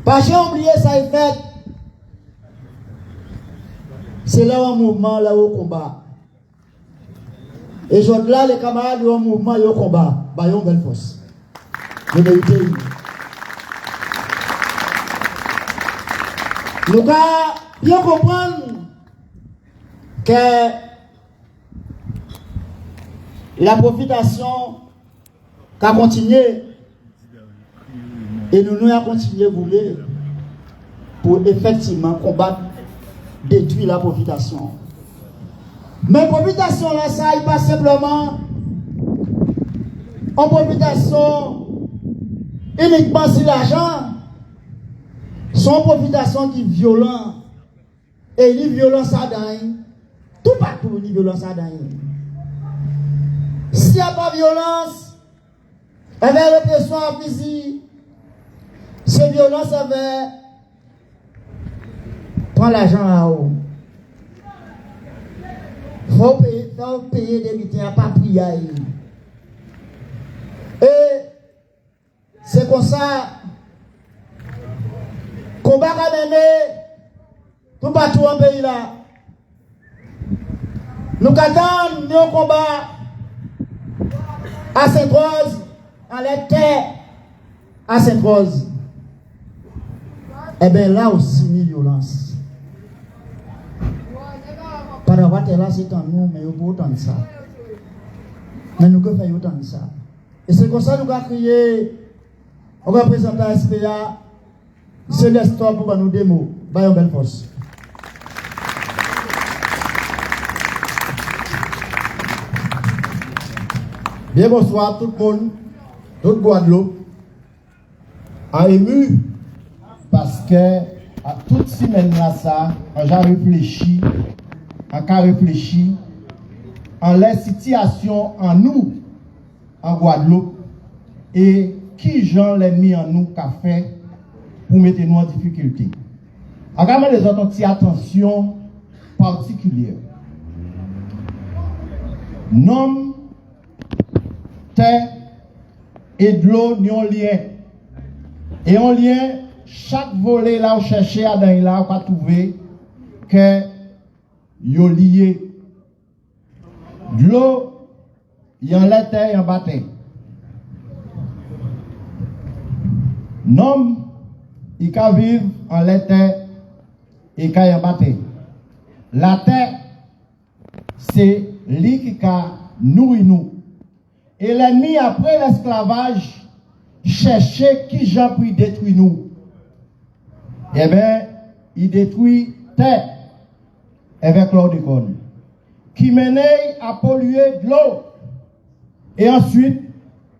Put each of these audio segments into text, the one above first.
Pas j'ai oublié ça est fait. C'est là un mouvement, là au combat. Et je là les camarades au mouvement et au combat. Bah, ils ont une belle force. De vérité. Nous devons bien comprendre que la profitation a continué et nous allons continuer à vouloir pour effectivement combattre, détruire la profitation. Mais profitation là, ça n'est pas simplement en profitation uniquement sur l'argent. Son profitation qui est violent et il violence à dingue. Tout partout il violence à dingue. S'il n'y a pas de violence, avec répression à physique, cette violence avec prend l'argent à haut. Faut payer des militaires, pas prier. Et c'est comme ça qu'on va mener tout partout en pays là. Nous attendons nos combats à Sainte-Rose, en les terres à Sainte-Rose. Eh bien là aussi, une violence. Par rapport à là, c'est en nous, mais il faut autant de ça. Mais nous ne faisons autant de ça. Et c'est comme ça que nous avons crié, on va présenter à SPA, c'est l'histoire pour nous démo. Bayon belle force. Bien bonsoir tout le monde, toute Guadeloupe a ému parce que à toute semaine là ça, j'ai réfléchi, en la situation en nous, en Guadeloupe, et qui Jean l'ennemi en nous qu'a fait pour mettre nous en difficulté. En regardant les autres, on attention particulière. Nom, terre et de l'eau n'ont lien. Et en lien, chaque volet là, on cherche à dans là, on va trouver que yo lié. De l'eau, il y a la terre, il y a bâtiment. Nom, il peut vivre en la terre et il peut bâtiment. La terre, c'est lui qui nourrit nous. Et l'ennemi, après l'esclavage, cherchait qui j'en puis détruire nous. Eh bien, il détruit terre avec l'eau de conne, qui menait à polluer de l'eau. Et ensuite,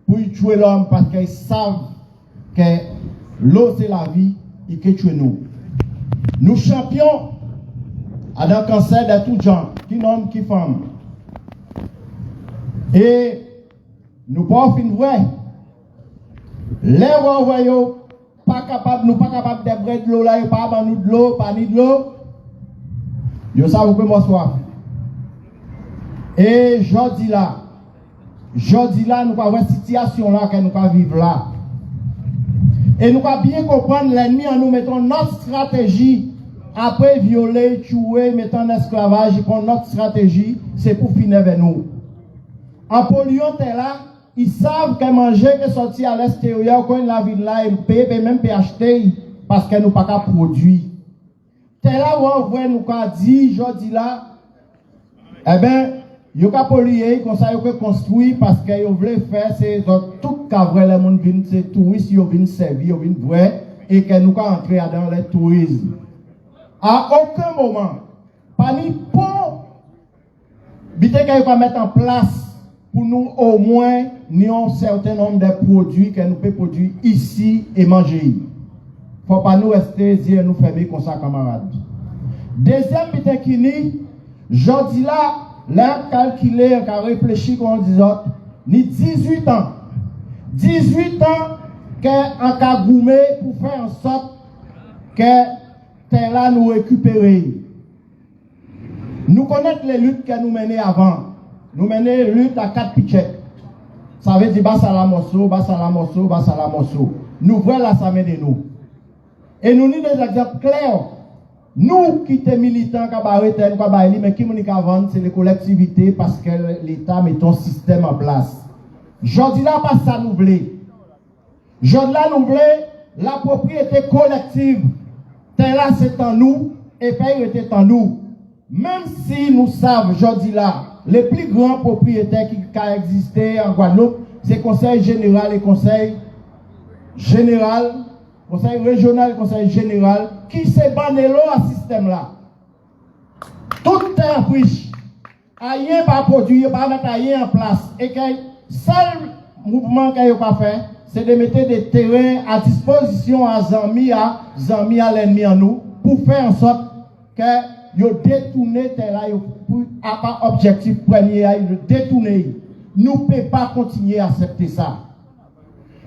pour tuer l'homme, parce qu'ils savent que l'eau c'est la vie, et que tuer nous. Nous champions à un cancer de tout genre, qui homme, qui femme. Et nous pas fin vrai. Les voyons pas capable, nous pas capable de brûler de l'eau là, pas dans nous de l'eau, pas ni de l'eau. Yo savez que moi soif. Et jodi là, nous pas voir situation là que nous pas vivre là. Et nous pas bien comprendre l'ennemi en nous mettons notre stratégie après violer, tuer, mettre en esclavage, pour notre stratégie, c'est pour finir avec nous. En polluant là, ils savent que manger que sortir à l'extérieur, quand la ville là, ils peuvent même acheter parce que nous pas qu'à produire. C'est là où on voit nous qu'a dit, jodi là, eh bien, ils ont pollué, comme ça, ils ont construit parce qu'ils veulent faire, c'est tout qu'après les gens viennent, c'est touristes, ils viennent servir, ils viennent voir, et que nous qu'à entrer dans le tourisme. À aucun moment, pas ni pour, bité qu'ils vont mettre en place pour nous au moins un certain nombre de produits que nous pouvons produire ici et manger. Il ne faut pas nous rester et nous fermer comme ça, camarades. Deuxième bité qui dit, je dis là, calculé, on a réfléchi, comme on dit, ni 18 ans. 18 ans qu'on a goumé pour faire en sorte que terre là nous récupérer. Nous connaissons les luttes que nous menons avant. Nous menons les luttes à 4 pichettes. Ça veut dire bas à la morceau, bas à la morceau, bas à la morceau. Nous voilà ça mène de nous. Et nous avons des exemples clairs. Nous qui sommes militants, mais qui nous avons c'est les collectivités parce que l'État met un système en place. Aujourd'hui là, pas ça nous voulons. Aujourd'hui là, nous voulons la propriété collective. Terre là, c'est en nous et pays était en nous. Même si nous savons aujourd'hui là, les plus grands propriétaires qui ont existé en Guadeloupe, c'est conseil général et conseil général, conseil régional et conseil général, qui s'est banné à ce système-là. Tout est en friche. Rien pas produit, pas mettre rien en place. Et que le seul mouvement qu'il n'y a pas fait, c'est de mettre des terrains à disposition à l'ennemi en nous, pour faire en sorte que yo détourner terre pour objectif premier, yo détourner. Nous ne pouvons pas continuer à accepter ça.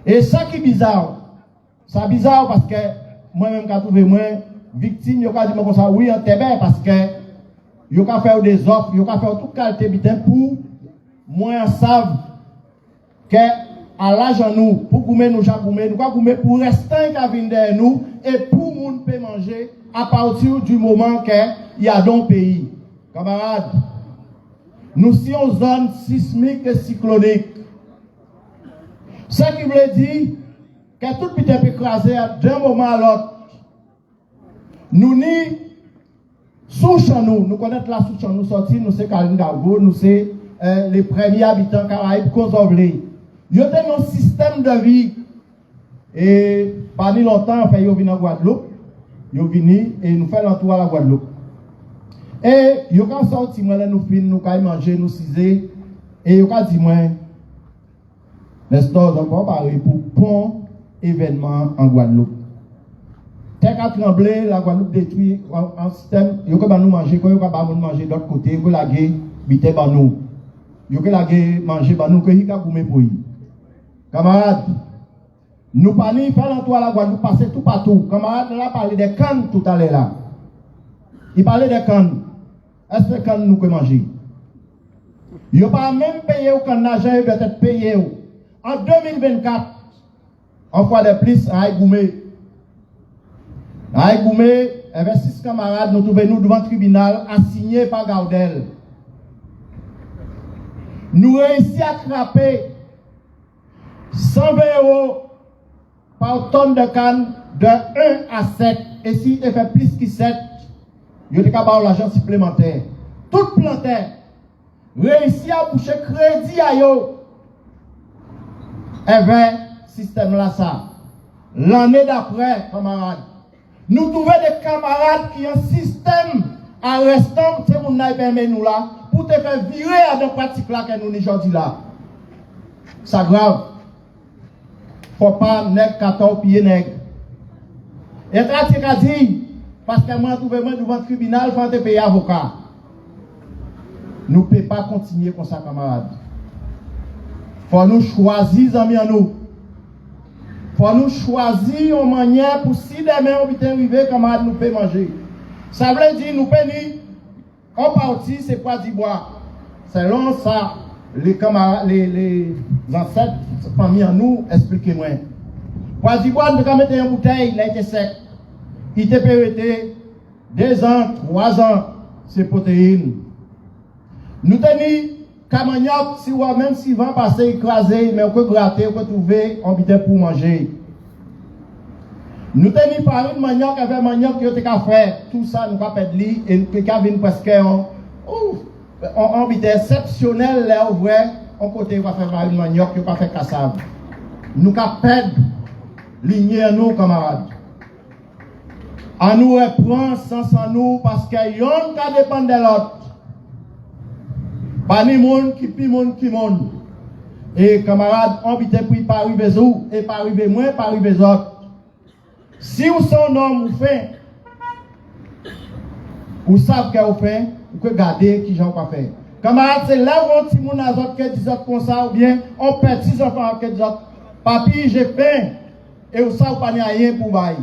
Et ça qui est bizarre, c'est bizarre parce que moi-même, quand je trouve moi victime, je vais dire comme ça, oui, en tébé, parce que je vais faire des offres, je vais faire toute qualité pour moi, savent que à l'argent nous, pour goumer nous, nous pour rester qui viennent derrière nous, et pour nous peut manger à partir du moment qu'il y a dans le pays. Camarades, nous sommes en zone sismique et cyclonique. Ce qui veut dire que tout peut être écrasé d'un moment à l'autre. Nous ni souche nous connaissons la souche nous sortis, nous c'est Kalingago, nous c'est les premiers habitants Caraïbes Kosovelé. Ils ont un système de vie. Et pas ni longtemps, ils sont venus en Guadeloupe. Ils sont venus et nous faisons l'entour à la Guadeloupe. Et ils ont sorti, nous avons mangé, nous ciser. Et ils ont dit, Nestor, on va parler pour bon événement en Guadeloupe. Terre a tremblé, la Guadeloupe détruit un système. Ils ont nous manger, quand ils ont manger d'autre côté, ils ont lagué, bité banou. Ils ont lagué, manger banou, qu'ils ont goumé pour eux. Camarades, nous parlons, faire l'entour à la Guadeloupe, passer tout partout. Camarades, là, parler des cannes tout à l'heure là. Il parlait des cannes. Est-ce que cannes nous pouvons manger? Ils n'ont pas même payé au canne d'argent, ils doivent être payés. En 2024, on fois de plus à Aïgoumé. À Aïgoumé, avec 6 camarades, nous trouvons nous devant le tribunal, assignés par Gaudel. Nous réussissons à attraper 120 € par tonne de canne de 1 à 7. Et si tu fais plus que 7, il y a l'argent supplémentaire. Tout plantaire réussit à boucher crédit à eux. Et bien, système là, ça. L'année d'après, camarades, nous trouvons des camarades qui ont un système arrestant, c'est mon permet nous là, pour te faire virer à des pratiques là que nous aujourd'hui là. C'est grave. Faut pas nègre 14 pieds nègre. Et pratique a dit, parce que moi, je trouve devant le tribunal, il faut te payer avocat. Nous ne pouvons pas continuer comme ça, camarades. Il faut nous choisir, amis à nous. Il faut nous choisir une manière pour si demain on peut arriver, camarades, nous pouvons manger. Ça veut dire, nous pouvons, en partie, c'est pas du bois. Selon ça, les camarades, les ancêtres, famille à nous, expliquez-moi. Pour du bois, nous pouvons mettre une bouteille, il a été sec. Il te peut rester 2 ans, 3 ans, c'est protéines. Nous tenons Camagnoc, si ou même si vent passer écrasé, mais on peut gratter, on peut trouver, on peut pour manger. Nous tenons par une manioc avec manioc qui a fait, tout ça nous pas perdre et nous avons presque on peut exceptionnel là où vrai, on côté va faire par une manioc qui pas fait cassave. Nous avons perdre lignée à nous camarades. À nous reprendre sans nous parce que yon qui dépend de l'autre. Pas ni monde qui pi monde qui monde. Et camarades, on vite pris par arriver où et par arriver moins, par arriver autres. Si vous sont homme ou fait, vous savez que vous faites, vous pouvez garder qui j'en pas fait. Camarades, c'est là où on dit mon azot qui dit comme ça ou bien on petit enfants qui dit papi j'ai faim et vous savez pas rien pour bailler.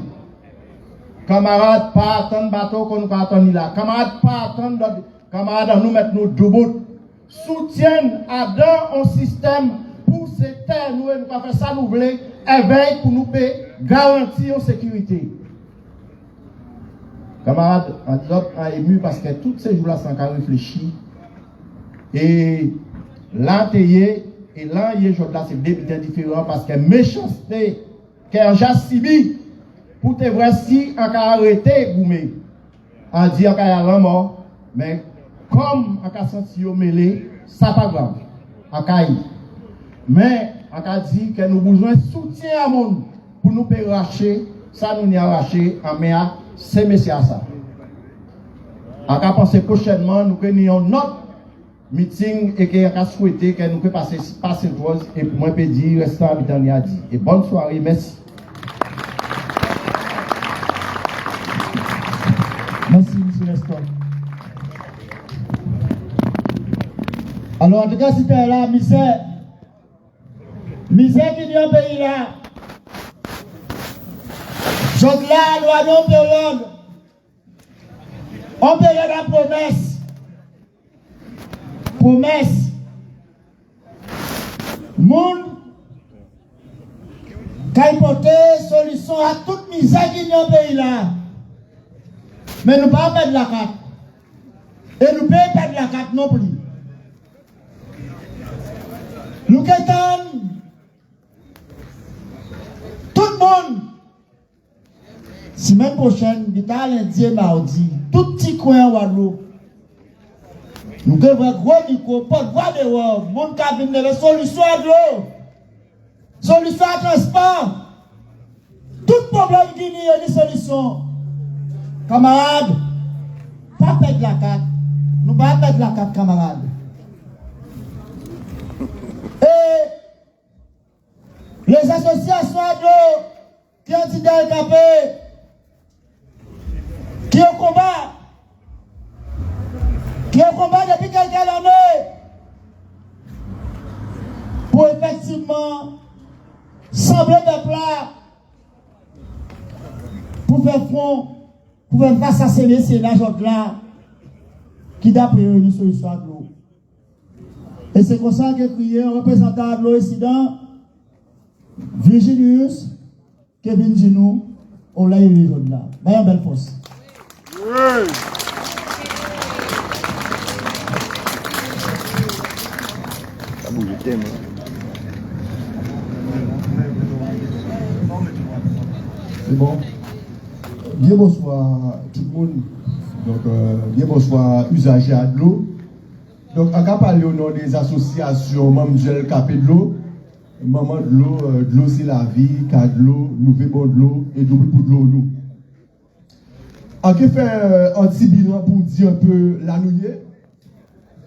Camarades, pas attendre bateau qu'on pas attendre là. Camarades, pas attendre camarades, nous mettre nos doubles. Soutiennent à dans un système pour ces terres, nous ne pas faire ça, nous voulons éveil pour nous garantir en sécurité. Camarades, nous sommes émus parce que tous ces jours-là, sans qu'à réfléchir. Et là, et là, c'est bien différent parce que méchanceté, car j'ai subi, pour te voir si on a arrêté, Goumé, on dit qu'on a mort, mais comme on a senti au mêlé, ça pas grave, on a mais on a dit que nous avons besoin de soutien à monde pour nous racheter, ça nous y arraché, en mer, c'est messieurs ça. On a pensé prochainement, nous avons notre meeting et qu'on a souhaité que nous puissions passer chose et pour moi, je peux dire, restant habitant dit. Et bonne soirée, merci. Merci, M. Nestor. Alors, en tout cas, si tu es là, misère qui vient au pays là, je là, nous avons période. On période la promesse. Promesse. Monde, quand il porte solution à toute misère qui vient au pays là. Mais nous ne pouvons pas perdre la carte. Et nous ne pouvons pas perdre la carte non plus. Nous qu'étons tout le monde. Semaine prochaine, lundi et mardi, tout petit coin en Guadeloupe. Nous devons un gros micro, pas de voix dehors. Mon cabine de solution à l'eau. Solution à transport. Tout problème qui n'y a une solution. Camarades, pas perdre la carte. Nous ne pas perdre la carte, camarades. Et les associations d'eau qui ont été handicapés, qui ont combat depuis quelques années, pour effectivement sembler de plat, pour faire front, pour faire face à ces messieurs-là, qui d'après eux, une solution de l'eau. Et c'est comme ça que crié un représentant de l'Occident, Virginius, Kevin Ginou, on l'a eu là. Voyons belle force. Oui. Ça bouge le thème. C'est bon. Bien bonsoir tout le monde. Donc, bien bonsoir usagers de l'eau. Donc, on va parler au nom des associations Mamgel Capé de l'eau. Maman de l'eau c'est la vie, cas de l'eau, nous vivons de l'eau et double pour de l'eau nous. On va faire un petit bilan pour dire un peu la nouille.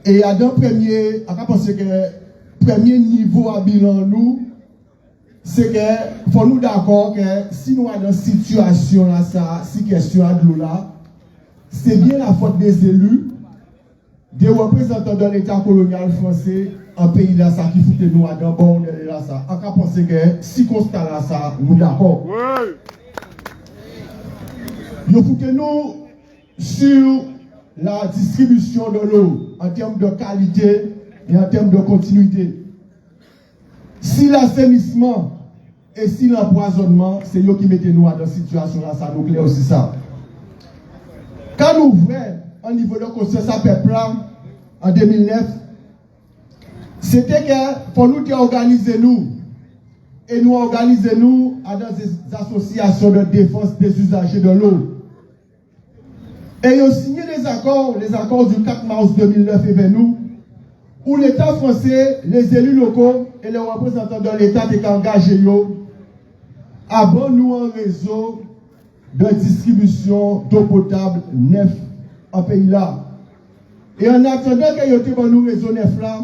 Et à d'un premier, on va penser que le premier niveau à bilan nous, c'est que faut nous d'accord que si nous sommes dans cette situation là, ça, si question de l'eau là, c'est bien la faute des élus, des représentants de l'État colonial français, un pays là, ça qui fout nous à d'abord, là, ça. On va penser que si constat là, ça, nous d'accord. Nous foutons nous sur la distribution de l'eau en termes de qualité et en termes de continuité. Si l'assainissement et si l'empoisonnement, c'est eux qui mettent nous dans cette situation là, ça nous clair aussi ça. Quand nous ouvrons au niveau de conscience à peuple en 2009, c'était que pour nous organiser nous et nous organiser nous dans des associations de défense des usagers de l'eau. Et ils ont signé les accords du 4 mars 2009 avec nous, où l'État français, les élus locaux et les représentants de l'État étaient engagés à bon nous un réseau de distribution d'eau potable neuf en pays là. Et en attendant qu'ils aient bon nous réseau neuf là,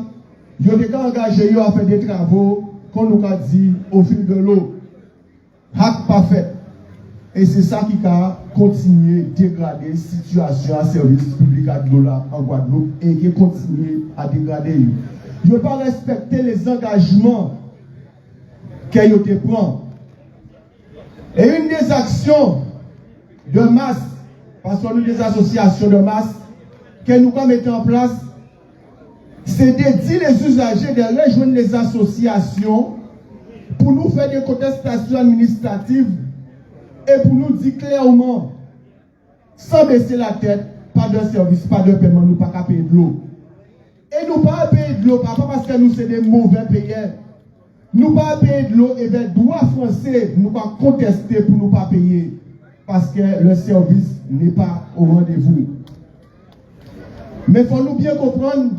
ils ont été engagés à faire des travaux, qu'on nous a dit, au fil de l'eau. Hack parfait. Et c'est ça qui a continué à dégrader la situation à service public à l'eau là en Guadeloupe et qui continue à dégrader. Ils n'ont pas respecté les engagements qu'ils ont pris. Et une des actions de masse, parce qu'on a des associations de masse, que nous avons mis en place, c'est de dire les usagers de rejoindre les associations pour nous faire des contestations administratives et pour nous dire clairement sans baisser la tête, pas de service, pas de paiement, nous pas qu'à payer de l'eau. Et nous pas payer de l'eau, pas parce que nous sommes des mauvais payeurs. Nous pas payer de l'eau, et bien droit français, nous pas contester pour nous pas payer. Parce que le service n'est pas au rendez-vous. Mais il faut nous bien comprendre,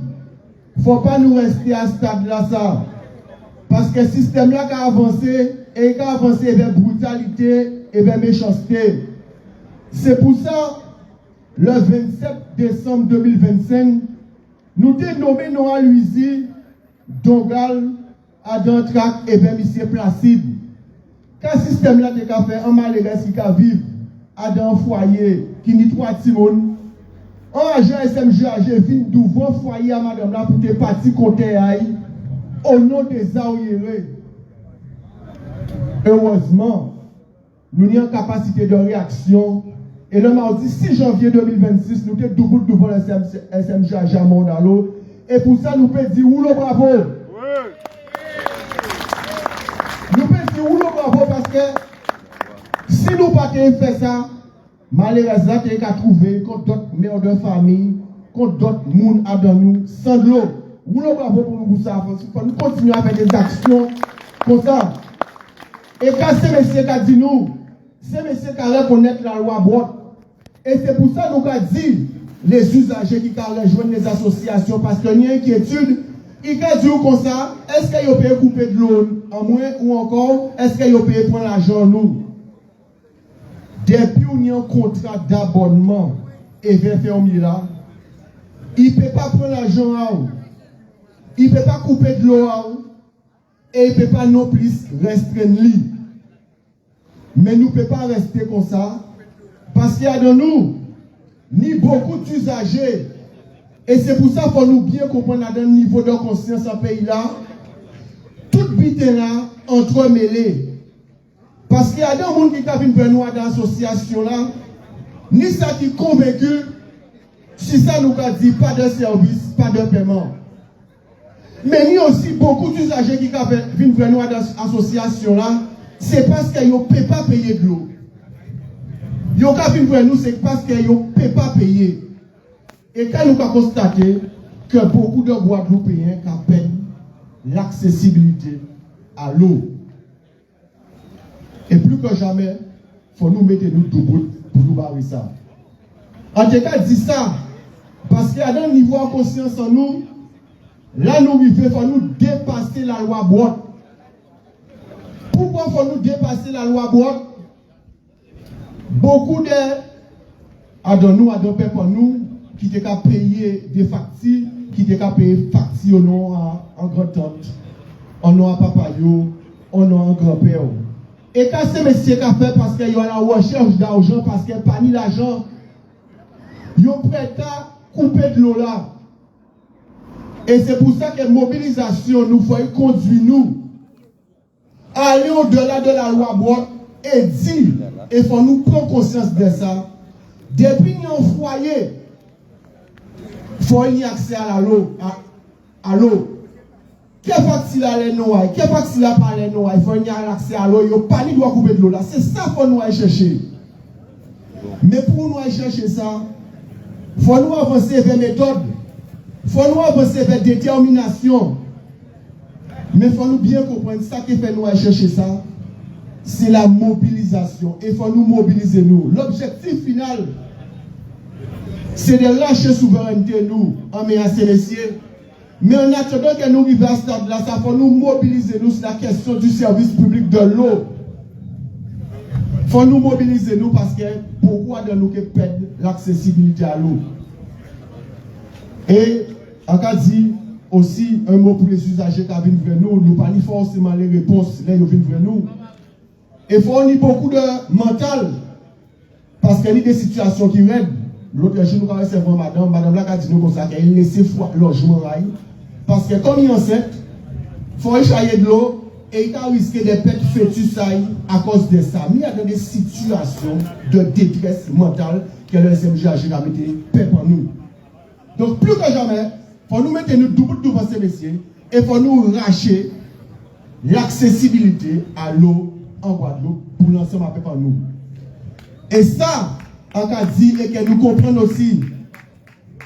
il ne faut pas nous rester à ce stade-là, ça. Parce que le système-là qui a avancé, et qui a avancé vers brutalité et vers méchanceté. C'est pour ça, le 27 décembre 2025, nous dénommé Noah Louisi, Dongal, Adam Trak et bien M. Placide. Quand le système-là qui a fait un malheureux qui a vivre dans un foyer qui n'y trois timons, un agent SMGAG vient d'ouvrir foyer à madame là pour te partir côté aïe au nom des aouillérés. Heureusement, nous avons une capacité de réaction. Et le mardi 6 janvier 2026, nous sommes debout devant le SMGAG à Mondalo. Et pour ça, nous pouvons dire oulo bravo. Nous pouvons dire oulo bravo parce que si nous ne pas fait ça, malheureusement, nous avons trouvé contre d'autres mères de famille, contre d'autres monde dans nous, sans de l'eau. Oulo bravo pour nous ça. Nous continuer à faire des actions comme ça. Et quand ces messieurs qui dit nous, ces messieurs qui reconnaissent la loi Brotte, et c'est pour ça que nous avons dit les usagers qui rejoignent les associations, parce qu'il y a une inquiétude, ils ont dit comme ça, est-ce qu'ils peuvent couper de l'eau en moins ou encore, est-ce qu'ils peuvent prendre l'argent nous? Depuis qu'on a un contrat d'abonnement et vient faire là, il ne peut pas prendre l'argent à vous, il ne peut pas couper de l'eau à vous, et il ne peut pas non plus restreindre lui. Mais nous ne pouvons pas rester comme ça, parce qu'il y a dans nous, ni beaucoup d'usagers, et c'est pour ça qu'il faut nous bien comprendre dans le niveau de conscience en pays là, tout bite là, entremêlé. Parce qu'il y a des gens qui viennent vers nous dans l'association là, ni ça qui est convaincu, si ça nous a dit pas de service, pas de paiement. Mais il y a aussi beaucoup d'usagers qui viennent vers nous dans l'association là, c'est parce qu'ils ne peuvent pas payer de l'eau. Ils viennent vers nous, c'est parce qu'ils ne peuvent pas payer. Et quand nous avons constaté que beaucoup de Guadeloupéens peinent l'accessibilité à l'eau. Et plus que jamais, il faut nous mettre nous debout pour nous barrer ça. En tout cas, dit ça, parce qu'il y a un niveau de conscience en nous, là nous vivons, il faut nous dépasser la loi Brotte. Pourquoi faut nous dépasser la loi Brotte? Beaucoup de adon peuple nous qui t'es qu'à payer des factures, qui t'es qu'à payer factures au nom en grand-tante, au nom à papa yo, au nom à grand-père. Et quand ces messieurs qu'a fait parce qu'ils ont la recherche d'argent, parce qu'ils n'ont pas ni l'argent, ils ont prêt à couper de l'eau là. Et c'est pour ça que la mobilisation nous faut conduire nous à aller au-delà de la loi Brotte et dire, il faut nous prendre conscience de ça. Depuis un foyer, il faut y accès à l'eau. À l'eau. Quel facile à les noyer, quel facile à parler noyer, il faut y accès à l'eau, il n'y a pas ni doit couper de l'eau là. C'est ça qu'il faut nous aller chercher. Mais pour nous aller chercher ça, il faut nous avancer vers méthode. Il faut nous avancer vers détermination. Mais il faut nous bien comprendre ça qui fait nous aller chercher ça. C'est la mobilisation. Il faut nous mobiliser nous. L'objectif final, c'est de lâcher souveraineté nous en méa célestiel. Mais en attendant que nous arrivions à ce stade-là, ça faut nous mobiliser nous sur la question du service public de l'eau. Il faut nous mobiliser nous parce que pourquoi de nous qui perdent l'accessibilité à l'eau. Et en cas dit aussi un mot pour les usagers qui viennent vers nous, nous parlons forcément les réponses là ils viennent vers nous. Et il faut on y beaucoup de mental parce qu'il y a des situations qui raident. L'autre jour, nous avons recevoir madame là qui a dit nous comme ça qu'elle laisse le logement là. Parce que comme il est enceinte, il faut échailler de l'eau et il a risqué de perdre fœtus à cause de ça. Mais il y a des situations de détresse mentale que le SMGAG a mis pour nous. Donc plus que jamais, il faut nous mettre nous debout devant ces messieurs et il faut nous racher l'accessibilité à l'eau en Guadeloupe pour l'ensemble par nous. Et ça, en cas dit et que nous comprenons aussi,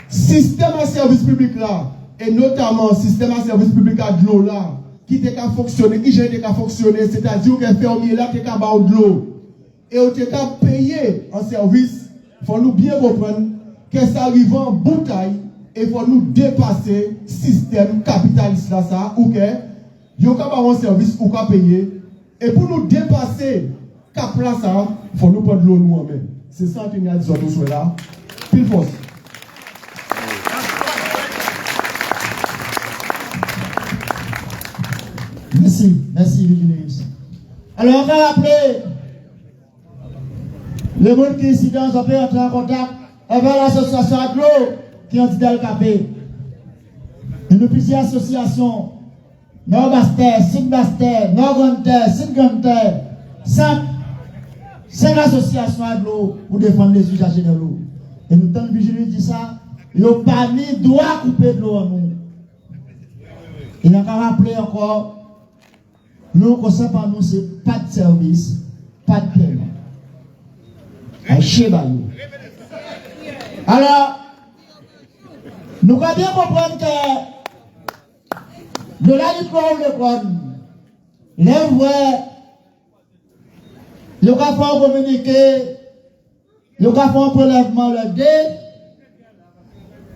système à service public là, et notamment système à service public à de l'eau là, qui était qu'à fonctionner, qui était qu'à fonctionner, c'est-à-dire que fermier là qui est qu'à boire de l'eau, et on était qu'à payer en service, il faut nous bien comprendre que ça arrive en bouteille, et il faut nous dépasser le système capitaliste là, ça, ou que, il y a un service ou qu'à payer, et pour nous dépasser, qu'à place ça, il faut nous prendre de l'eau nous-mêmes. C'est ça que nous avons dit sur là. Pile force. Merci Virginius. Alors on va rappeler le monde qui est ici dans, on peut entrer en contact avec l'association Aglo qui est anti-Delcapé. Une petite association, Nord-Basse-Terre, Sud-Basse-Terre, Nord-Grande-Terre, Sud-Grande-Terre, 5 associations Aglo pour défendre les usagers de l'eau. Et nous tenons Virginius dit ça, il n'y a pas mis droit couper de l'eau en nous. Il a qu'à rappeler encore. Nous, comme ça, par nous, c'est pas de service, pas de paiement. Alors, nous devons bien comprendre que de là, il faut le prendre. Les vrais, le cas faut communiquer, le cas faut prélèvement le dé,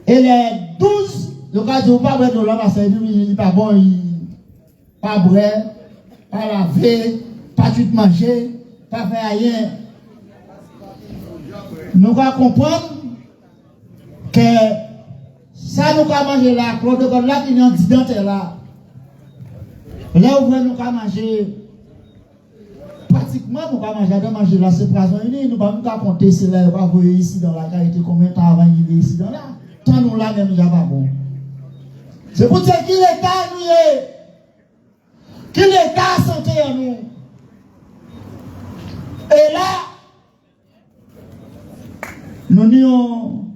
et les 12, le cas de pas vrai de l'homme, parce qu'il n'est pas bon, il pas vrai. Pas laver, pas tout manger, pas faire rien. Nous allons comprendre que ça nous allons manger là, Claude là qui est en didentelle là. Là où nous allons manger, pratiquement nous allons manger là, c'est poison uni. Nous allons compter c'est là, on va voir ici dans la qualité combien de temps avant d'arriver ici dans là. Tant nous là, même, nous pas bon. C'est pour dire qu'il est calme. Que l'État santé en nous. Et là, nous n'avons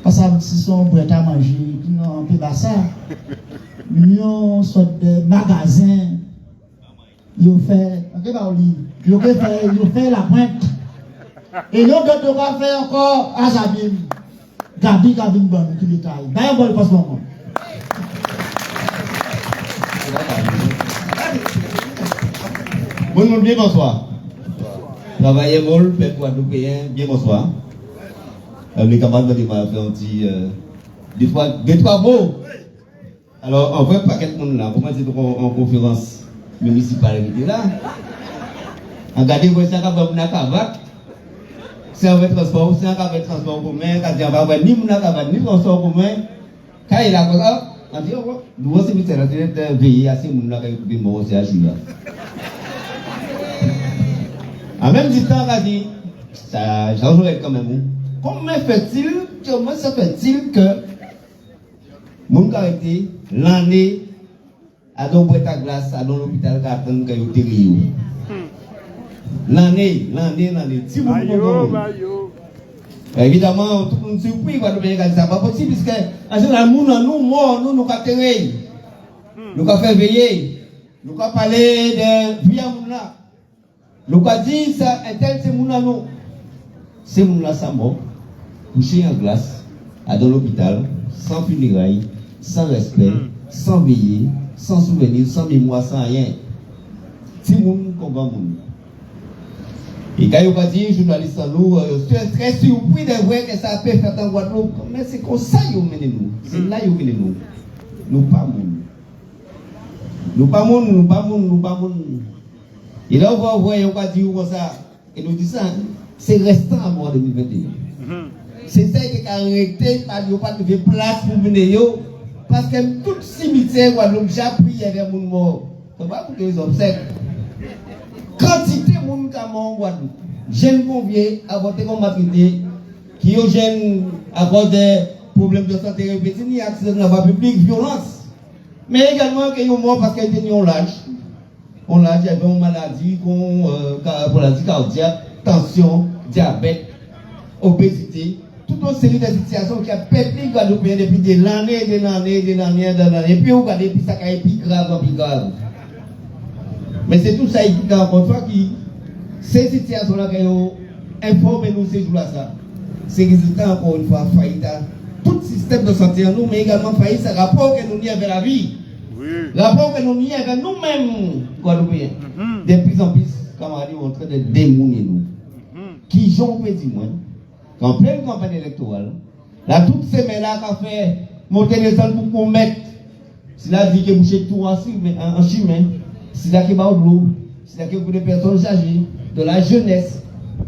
pas ça, si sont prêts à manger, nous n'avons pas ça. Nous avons une sorte de magasin. Ils fait la pointe. Et nous devons faire encore à Zabim. Gabi, bon, qui détaille. Ben, bon, passe bon. Bon, bien bonsoir. Travaillez molle, peuple guadeloupéen, bien bonsoir. Les camarades de m'a fait un petit deux, trois mots. Alors, on voit pas quel monde là. Comment c'est en conférence municipale là? En gardez vous ça va venir cavac. C'est un transport, c'est un transport commun, quand il va ni mon cavac ni transport commun. Quand il a quoi? On dit nous aussi nous sommes de veiller à ces mon là qui mort c'est à Chine. En même temps, on a dit, ça jouerait quand même. Comment ça fait-il que mon caractère, l'année, à don boîte à glace, à don l'hôpital, à attendre qu'il y ait des rios. L'année. Si vous évidemment, tout le monde surpris, ça pas possible, puisque, en général, nous, nous, atterrir. Nous, faire veiller. Nous, parler de vie à mon là. Nous avons dit ça, un tel c'est mon anneau. C'est mon là, ça mort, couché en glace, à dans l'hôpital, sans funérailles, sans respect, sans veiller, sans souvenir, sans mémoire, sans rien. C'est mon combat. Et quand vous dit, journaliste, nous, très surpris de voir que ça peut faire en Guadeloupe. Mais c'est comme ça que vous menez nous. C'est là que vous menez nous. Nous pas moun. Nous pas moun. Et là, on va voir, on va dire comme ça, et nous disons ça, c'est restant à mort 2021. C'est ça qui a arrêté, parce qu'il n'y a pas de place pour venir, parce que tout cimetière, j'ai prié avec mon mort. Ça va pour que les obsèques. Quantité de monde qui a mort en Guadeloupe, jeunes conviés à voter comme maternité, qui ont jeunes à cause des problèmes de santé répétés, accidents de la voie publique, violence. Mais également, qu'ils ont mort parce qu'ils ont l'âge. On a dit une maladie, maladie cardiaque, tension, diabète, obésité, toute une série de situations qui a peuplé Guadeloupéen depuis des années. Et puis on regarde, puis ça a été plus grave. Mais c'est tout ça qui, encore une fois, ces situations-là qui ont informez-nous ces jours-là ça. C'est résultat encore une fois faillite. Tout système de santé en nous, mais également faillite, c'est rapport que nous n'y avec la vie. Oui. Rapport que nous n'y avec nous-mêmes, Guadeloupéens. De plus en plus, camarades, on est en train de démolir nous. Qui j'en peux dire, moi, qu'en pleine campagne électorale, là, toutes ces mains-là qu'on fait monter les gens pour qu'on mette, c'est la vie qui est bouchée tout en chemin, c'est là qui va au l'eau, c'est là qui est des personnes âgées, de la jeunesse.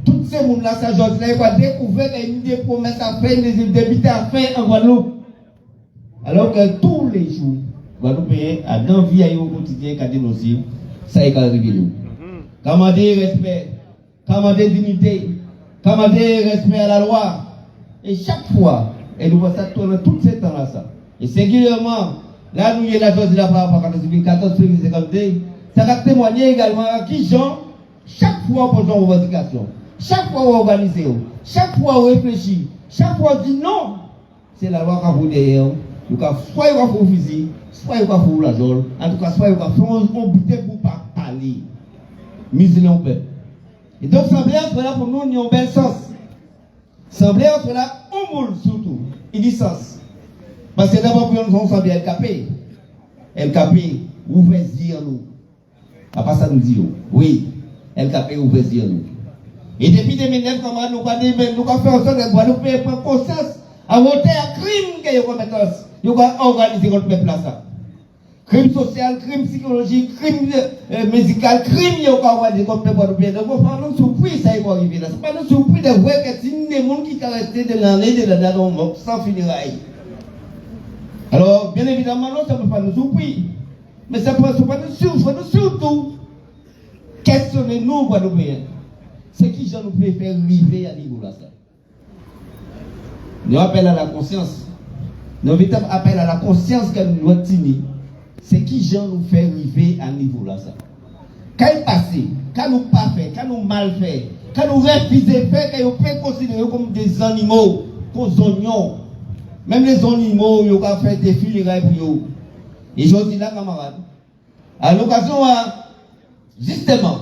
Tous ces mondes-là, ça, là, ils vont découvrir qu'il y a une des promesses à faire, des débuts à faire en Guadeloupe. Alors que tous les jours, Guadeloupéens, à dans la vie au quotidien, qu'à dénoncer, ça est arrivé nous. Commander respect, commander dignité, commander respect à la loi. Et chaque fois, et nous voyons ça tourner tous ces temps-là, ça. Et singulièrement, là, nous y est la chose de la part par 14 février 52, ça va témoigner également à qui Jean, chaque fois pour nos revendications, chaque fois on organise, chaque fois on réfléchit, chaque fois on dit non, c'est la loi qui vous derrière. Soit il va faire fusil, soit il va faire la jole, en tout cas, soit il va faire un bouteille pour pas parler. Musulmans en paix. Et donc, semblait entre là pour nous, il y a un bel sens. Semblait entre là, un moule surtout, il dit sens. Parce que d'abord, pour nous, on semblait LKP. LKP, ouvre les yeux nous. À part ça, nous disons, oui, LKP ouvre les yeux nous. Et depuis 2009, nous avons fait en sorte que Guadeloupe prenne conscience à voter un crime que nous avons organisé notre peuple là. Crime social, crime psychologique, crime médical, crime qui ont organisé notre peuple Guadeloupe. Donc, on ne nous surpris ça va arriver là. Ce n'est pas nous surpris de voir que c'est des gens qui sont restés de l'année de la date sans funérailles. Alors, bien évidemment, non, ça ne peut pas nous surprendre. Mais ça ne peut pas nous surprendre. Surtout, questionnez-nous, Guadeloupéens. C'est qui j'en nous peut faire arriver à niveau là, ça. Nous appelons à la conscience. Nous appelons à la conscience que nous doit tenir. C'est qui j'en nous fait arriver à niveau là, ça. Quand il passe, quand nous pas fait, quand nous mal fait, quand nous refusons faire, quand nous peut considérer comme des animaux, comme des oignons. Même les animaux, ils ont fait des funérailles pour eux. Et je dis là, camarades, à l'occasion, justement,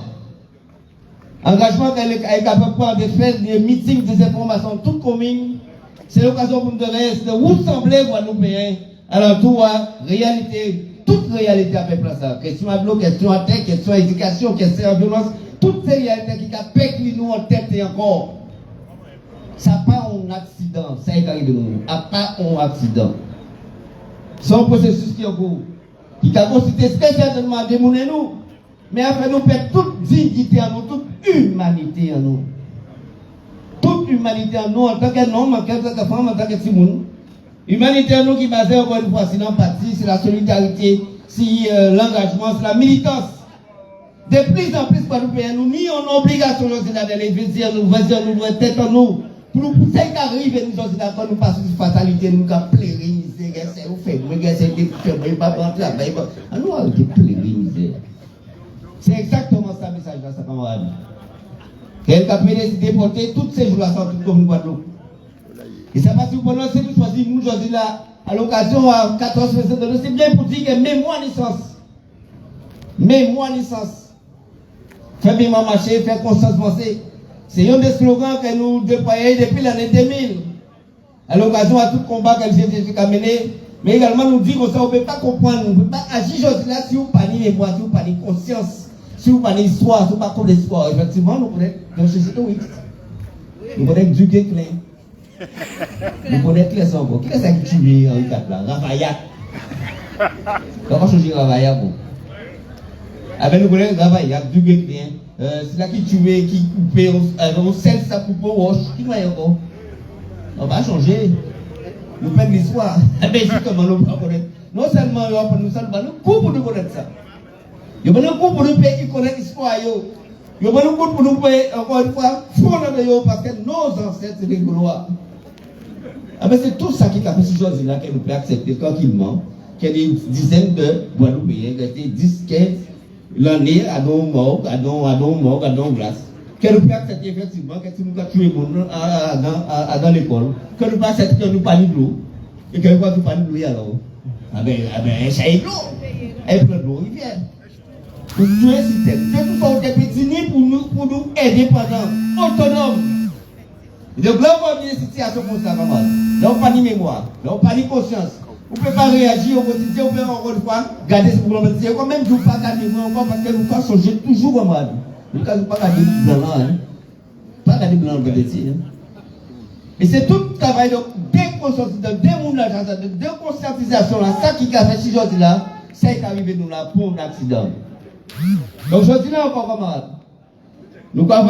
engagement qu'elle est capable de faire des meetings, des informations, toutes communes, c'est l'occasion pour nous donner de où sembler Guadeloupéens à l'entour réalité, toute réalité à peuple ça. Question à l'eau, question à terre, question à éducation, question à violence, toutes ces réalités qui pèquent nous en tête et encore. Ça n'a pas un accident, ça est arrivé de nous, pas un accident. C'est un processus qui est en cours, qui a constitué spécialement de nous, mais après nous perdre toute dignité en nous, toute humanité en nous. Toute humanité en nous, en tant qu'homme, en tant que femme, en tant que timoun. Humanité en nous qui est basée encore une fois sur l'empathie, sur la solidarité, sur l'engagement, sur la militance. De plus en plus, nous n'y avons obligation d'aller dire, nous devons être en nous. Pour nous pousser qu'arrive, nous sommes d'accord, nous passons sur fatalité, nous avons plériniser, nous faisons pas prendre travail. Nous avons plériniser. C'est exactement ça le message là, ça camarade. Qu'elle a décidé de porter tous ces jours-là sans tout comme Guadeloupe. Et ça va si vous prononcez, nous choisissons, nous choisissons là, à l'occasion à 14 février, c'est bien pour dire que mémoire naissance. Mémoire naissance. Faire bien marcher, faire conscience penser. C'est un des slogans que nous déployons depuis l'année 2000. À l'occasion à tout combat que Jésus a mené. Mais également nous dire qu'on ne peut pas comprendre, on ne peut pas agir là si vous n'avez pas mémoire, si vous n'avez pas conscience, si vous n'avez pas histoire, si vous n'avez pas de l'histoire. Effectivement, nous connaissons dans société oui. Nous connaissons Duguay Klein. Nous connaissons qui est encore. Qui est-ce qui tue Henri IV là? Ravaillac. Comment changer Ravaillac bon? Ah ben nous connaissons Ravaillac, Duguay Klein. C'est là qui tuait, qui coupait, on scelle ça coupe au roche. Qui va y encore? On va changer. Nous faisons l'histoire. Mais justement, nous ne connaissons. Non seulement nous sommes nous coup pour nous connaître ça. Nous avons un coup pour nous payer qui connaît l'histoire. Nous avons un coup pour nous payer, encore une fois, fondamentalement parce que nos ancêtres, c'est des Gaulois. Mais c'est tout ça qui a fait ce jour-là que nous pouvons accepter tranquillement. Qu'il y a des dizaines de Guadeloupéens, qui étaient 10, 15 l'année à nos morts, à nos glaces. Que nous pouvons accepter effectivement que si nous avons tué dans l'école, que nous pouvons accepter que nous parlons de l'eau, et que nous ne parlons de l'eau alors. Ah ben, ça est de l'eau. Elle pleut de l'eau, il vient. Nous tuons un système. Que nous sommes des petits nids pour nous aider pendant autonomes. Donc là, on va vivre une situation comme ça, maman. Là, on n'a pas ni mémoire, là, on n'a pas ni conscience. Vous ne pouvez pas réagir au quotidien, vous pouvez encore une fois garder ce problème. C'est quand même, vous ne pouvez pas garder encore parce que vous pouvez changer toujours, maman. Vous ne pouvez pas garder blanc, hein. Pas garder blanc, vous hein. Et c'est tout le travail de démonscientisation, de déconscientisation, là, ça qui a fait si aujourd'hui là, c'est qu'arrivé nous là pour un accident. Donc aujourd'hui là encore camarade, nous avons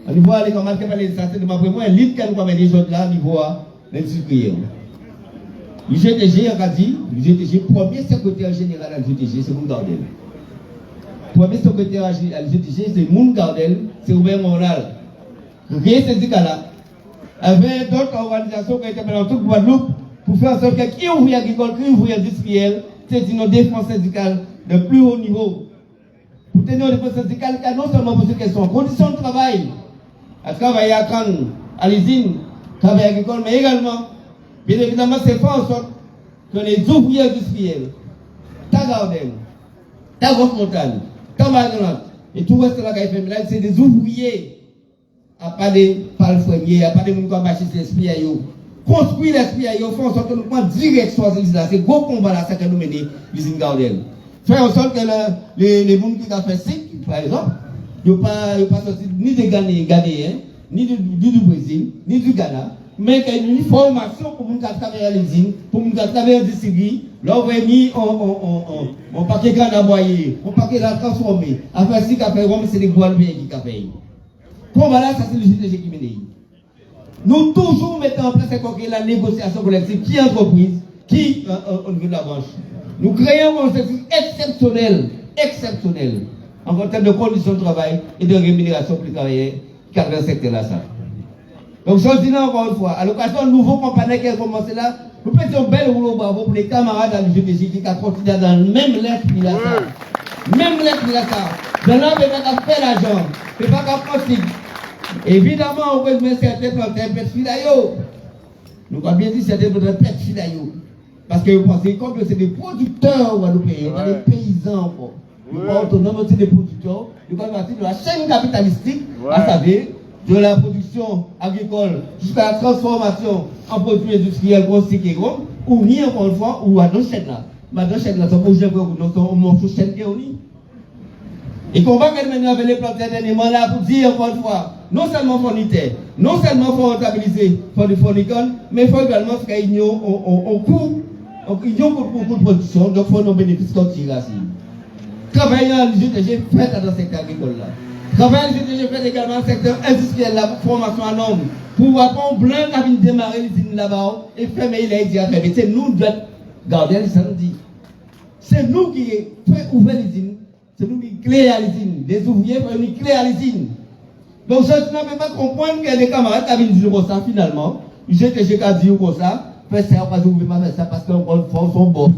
au niveau des camarades qui parlent de ça, c'est de ma première un livre que nous avons dit aujourd'hui là au niveau de l'industrie. Le GTG a dit, le GTG, premier secrétaire général à l'GTG, c'est Moun Gardel. Premier secrétaire à l'GTG, c'est Moun Gardel, c'est Robert Moral. Rien syndicat là. Avec d'autres organisations qui étaient dans toute Guadeloupe pour faire en sorte que qui ouvrier agricole, qui ouvrier industriel, c'est une défense syndicale de plus haut niveau. Pour tenir une défense syndicale, non seulement pour ces questions, conditions de travail, à travailler à Cannes, à l'usine, travail agricole, mais également, bien évidemment, c'est faire en sorte que les ouvriers industriels, Tagardel, Tagos-Montagne, Tamargaland, et tout le reste de la KFM, c'est des ouvriers. À pas de palefreniers, à pas de gens qui ont marché sur l'esprit à eux. Construire l'esprit à eux, faire en sorte que nous prenons direction à l'usine. C'est gros combat là, ça que nous menons l'usine Gardel. Faire en sorte que les gens qui ont fait SIC, par exemple, ils n'ont pas sorti ni des Ghanéens, ni du Brésil, ni du Ghana, mais qu'il y a une formation pour nous travailler à l'usine, pour nous travailler à l'industrie. Là, on va mis on paquet de à boyer, on paquet de transformer. À faire SIC, à faire Rome, c'est les Guadeloupéens qui ont fait. Comment là, ça c'est le GTG qui mène. Nous toujours mettons en place la négociation collective qui est entreprise, qui au niveau de la branche. Nous créons un service exceptionnel, en termes de conditions de travail et de rémunération pour les travailleurs qui ont dans ce secteur-là. Donc, je dis là encore une fois, à l'occasion de nouveaux compagnies qui ont commencé là, nous faisons un bel rouleau bravo pour les camarades à l'UGTG qui ont continué dans le même l'esprit là. Même l'esprit là. Dans là, on ne peut pas faire l'argent, on ne peut pas faire possible. Évidemment, on peut mettre certains plantains pète filayo. Nous avons bien dit certains plantains pète filayo. Parce que vous pensez comme que c'est des producteurs guadeloupéens, des paysans. Nous sommes autonomes, c'est des producteurs. Nous sommes partis de la chaîne capitalistique, à savoir de la production agricole jusqu'à la transformation en produits industriels gros et gros, ou ni encore une fois, ou à deux chaînes là. Mais deux chaînes là, c'est pour que nous sommes morceaux de chaîne qui est unis. Et qu'on va maintenant avec les plantains dernièrement là pour dire encore une fois, non seulement fourniter, non seulement faut rentabiliser pour les fournisseurs, mais il faut également faire une coût, pour de production, donc il faut nos bénéfices qu'on tire là. Travailler dans le GTG fait dans le secteur agricole là. Travailler dans le GTG fait également dans le secteur industriel là, formation à nombre, pour avoir un blanc qui vient démarrer l'usine là-bas et fermer les idées à faire. C'est nous qui devons garder les samedis. C'est nous qui faisons ouvrir l'usine. C'est nous qui clé à l'usine. Les ouvriers font une clé à l'usine. Donc, je ne peux pas comprendre que les camarades qui viennent dire ça finalement, GTG qui a dit comme ça, fait ça, parce que vous ne pouvez pas faire ça parce qu'encore une fois, ils sont boss.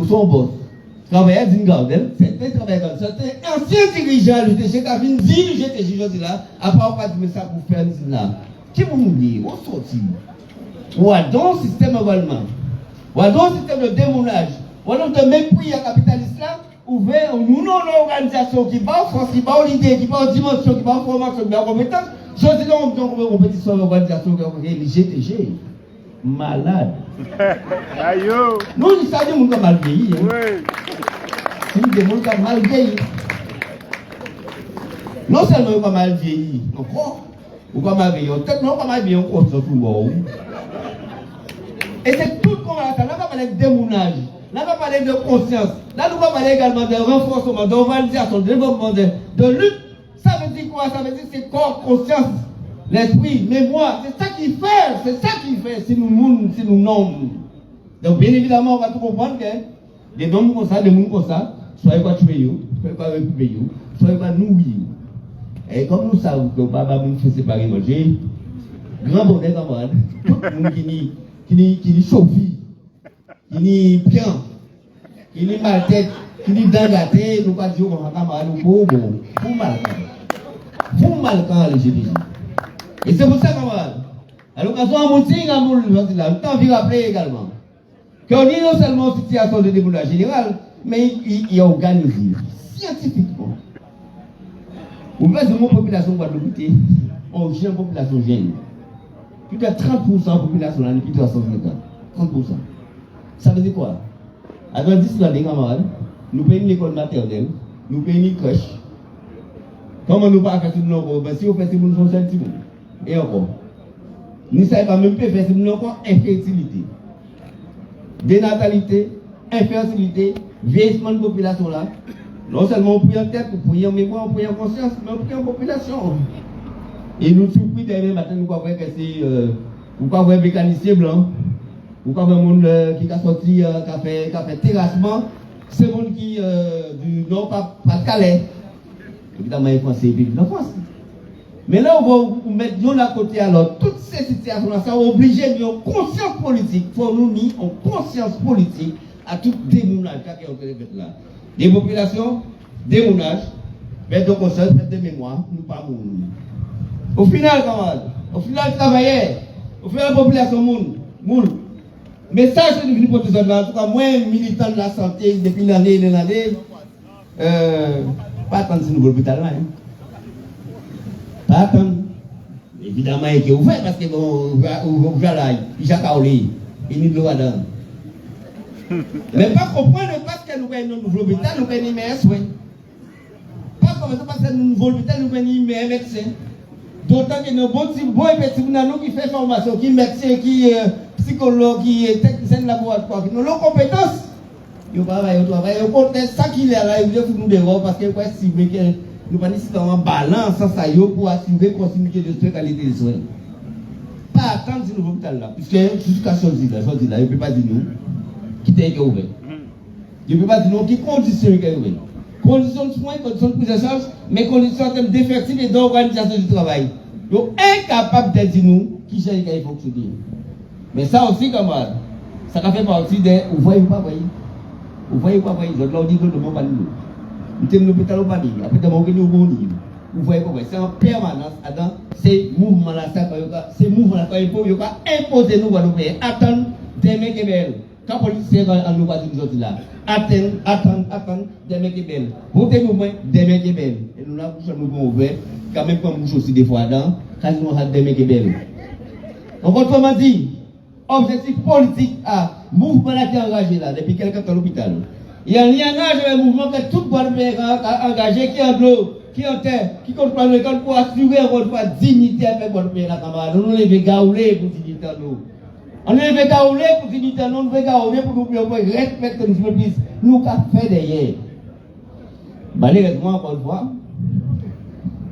Ils sont boss. Travailler à Gardel, c'est un travail comme ça. C'est un ancien dirigeant du GTG qui a dit du GTG, je dis là, après on va dire ça pour faire l'usine là. Qui vous nous dit, où sortir? Ou à dans le système également. Ou à dans le système de démoulage. Ou à dans le mépris à capitaliste là. Ouvert, nous avons une organisation qui va en France, qui va en idée, qui va en dimension, qui va en formation, qui va en compétence. Je dis non, on a une compétition d'organisation qui est le GTG. Malade. Nous, nous savons que nous mal vieilli. Nous, des gens qui mal vieilli. Non seulement nous mal vieilli, encore, nous mal vieilli, peut-être nous mal vieilli encore sur tout le monde. Et c'est tout comme ça, nous va parler de démoulage. Là, on va parler de conscience. Là, nous allons parler également de renforcement, d'organisation, de développement, de lutte. Ça veut dire quoi? Ça veut dire que c'est corps, conscience, l'esprit, mémoire. C'est ça qui fait. C'est ça qui fait si nous nommons. Donc, bien évidemment, on va tout comprendre que des noms comme ça, des mondes comme ça, soit pas tuer, soit pas récupérer, soit pas nourrir. Et comme nous savons que Baba nous fait séparer manger, grand bonheur camarade, tout le monde qui ni chauffe. Qui ni pian, qui ni mal tête, qui ni dans la tête, nous pas dire qu'on va camarade nous bon, vous mal quand les GTG. Et c'est pour ça camarade. À l'occasion à monter à mon là, le temps vient rappeler également qu'on est non seulement en situation de déboulage général, mais il est organisé scientifiquement. Vous voyez, c'est mon population Guadeloupe, on gère une population jeune. Plus de 30% de la population là, depuis 350 ans. 30%. Ça veut dire quoi? Avant 10 ans, les camarades, nous payons l'école maternelle, nous payons une crèche. Comment nous pas faire tout le monde? Si on fait tout le monde, on fait tout le monde. Et encore. Nous ne savons pas même pas faire tout le monde encore infertilité. Dénatalité, infertilité, vieillissement de population là. Non seulement on prie en tête, on prie en mémoire, on prie en conscience, mais on prie en population. Et nous surpris demain matin, nous croyons que c'est un mécanicien blanc, nous croyons un monde qui a sorti, qui a fait terrassement, c'est un monde qui du nord, pas de Calais. Évidemment, il faut vivre en France. Mais là, on va mettre nous à côté alors. Toutes ces situations-là, ça oblige une conscience politique. Il faut nous mettre en conscience politique à tout démoulage qui est en train de faire là. Des populations, des mounages, mais donc on se fait des mémoires, nous pas mourir. Au final, camarades, au final, travailleurs, au final, la population moule. Message de l'Union protection en tout cas, moi, militant de la santé, depuis l'année, pas attendre ce nouveau hôpital là. Pas attendre. Évidemment, il est ouvert parce que ouvert là, il y a qu'à aller. Il n'y a pas de mais pas comprendre parce que nous avons un nouveau hôpital, nous avons un soin. Pas comprendre parce que nous avons un nouveau hôpital, nous avons un médecin. D'autant que nous avons un petit peu qui fait formation, qui est médecin, qui est psychologue, qui est technicien de laboratoire, qui ont leurs compétences. Ils travaillent, au contraire, ça qu'il est là, il faut nous dehors parce que si nous pas nécessairement balance ça pour assurer la continuité de soins, qualité de soins. Pas attendre ce nouveau hôpital là, puisque jusqu'à ce jour-là, il ne peut pas dire nous. Qui est ouvert. Je ne peux pas dire non, qui conditions qui est ouvert. Conditions de soins, conditions de prise en charge, mais conditions en termes d'effectifs et d'organisation du travail. Donc, incapable de dire nous qui cherche qu'il faut fonctionner. Mais ça aussi, camarades, ça fait partie des. Vous voyez ou pas, voyez? Vous voyez ou pas, voyez? Je leur dis que nous ne pouvons pas dire nous. Nous sommes l'hôpital au Bali, après nous avons au Boni. Vous voyez pas, c'est en permanence, dans ces mouvements-là, ces mouvements-là, il faut imposer nous, Guadeloupéens, attendre des mecs et belles. Quand les policiers nous va dire aujourd'hui là, attendre, des mecs et belles. Votez-nous moins, des mecs et belles. Et nous là, nous pouvons ouvrir, quand même comme bouche aussi des fois dans, quand nous avons des mecs et belles. Donc, autrement dit, objectif politique à mouvement qui est engagé là, depuis quelques temps à l'hôpital. Il y a un engagement, un mouvement que tout Guadeloupe a engagé, qui est en l'eau, qui est en terre, qui contrôle l'école pour assurer encore une fois dignité avec Guadeloupe la camarade. Nous les gaouler pour dignité en l'eau. On ne veut pas rouler pour dignité, on ne veut pas rouler pour nous respecter nos églises. Nous avons fait derrière. Malheureusement, encore une fois,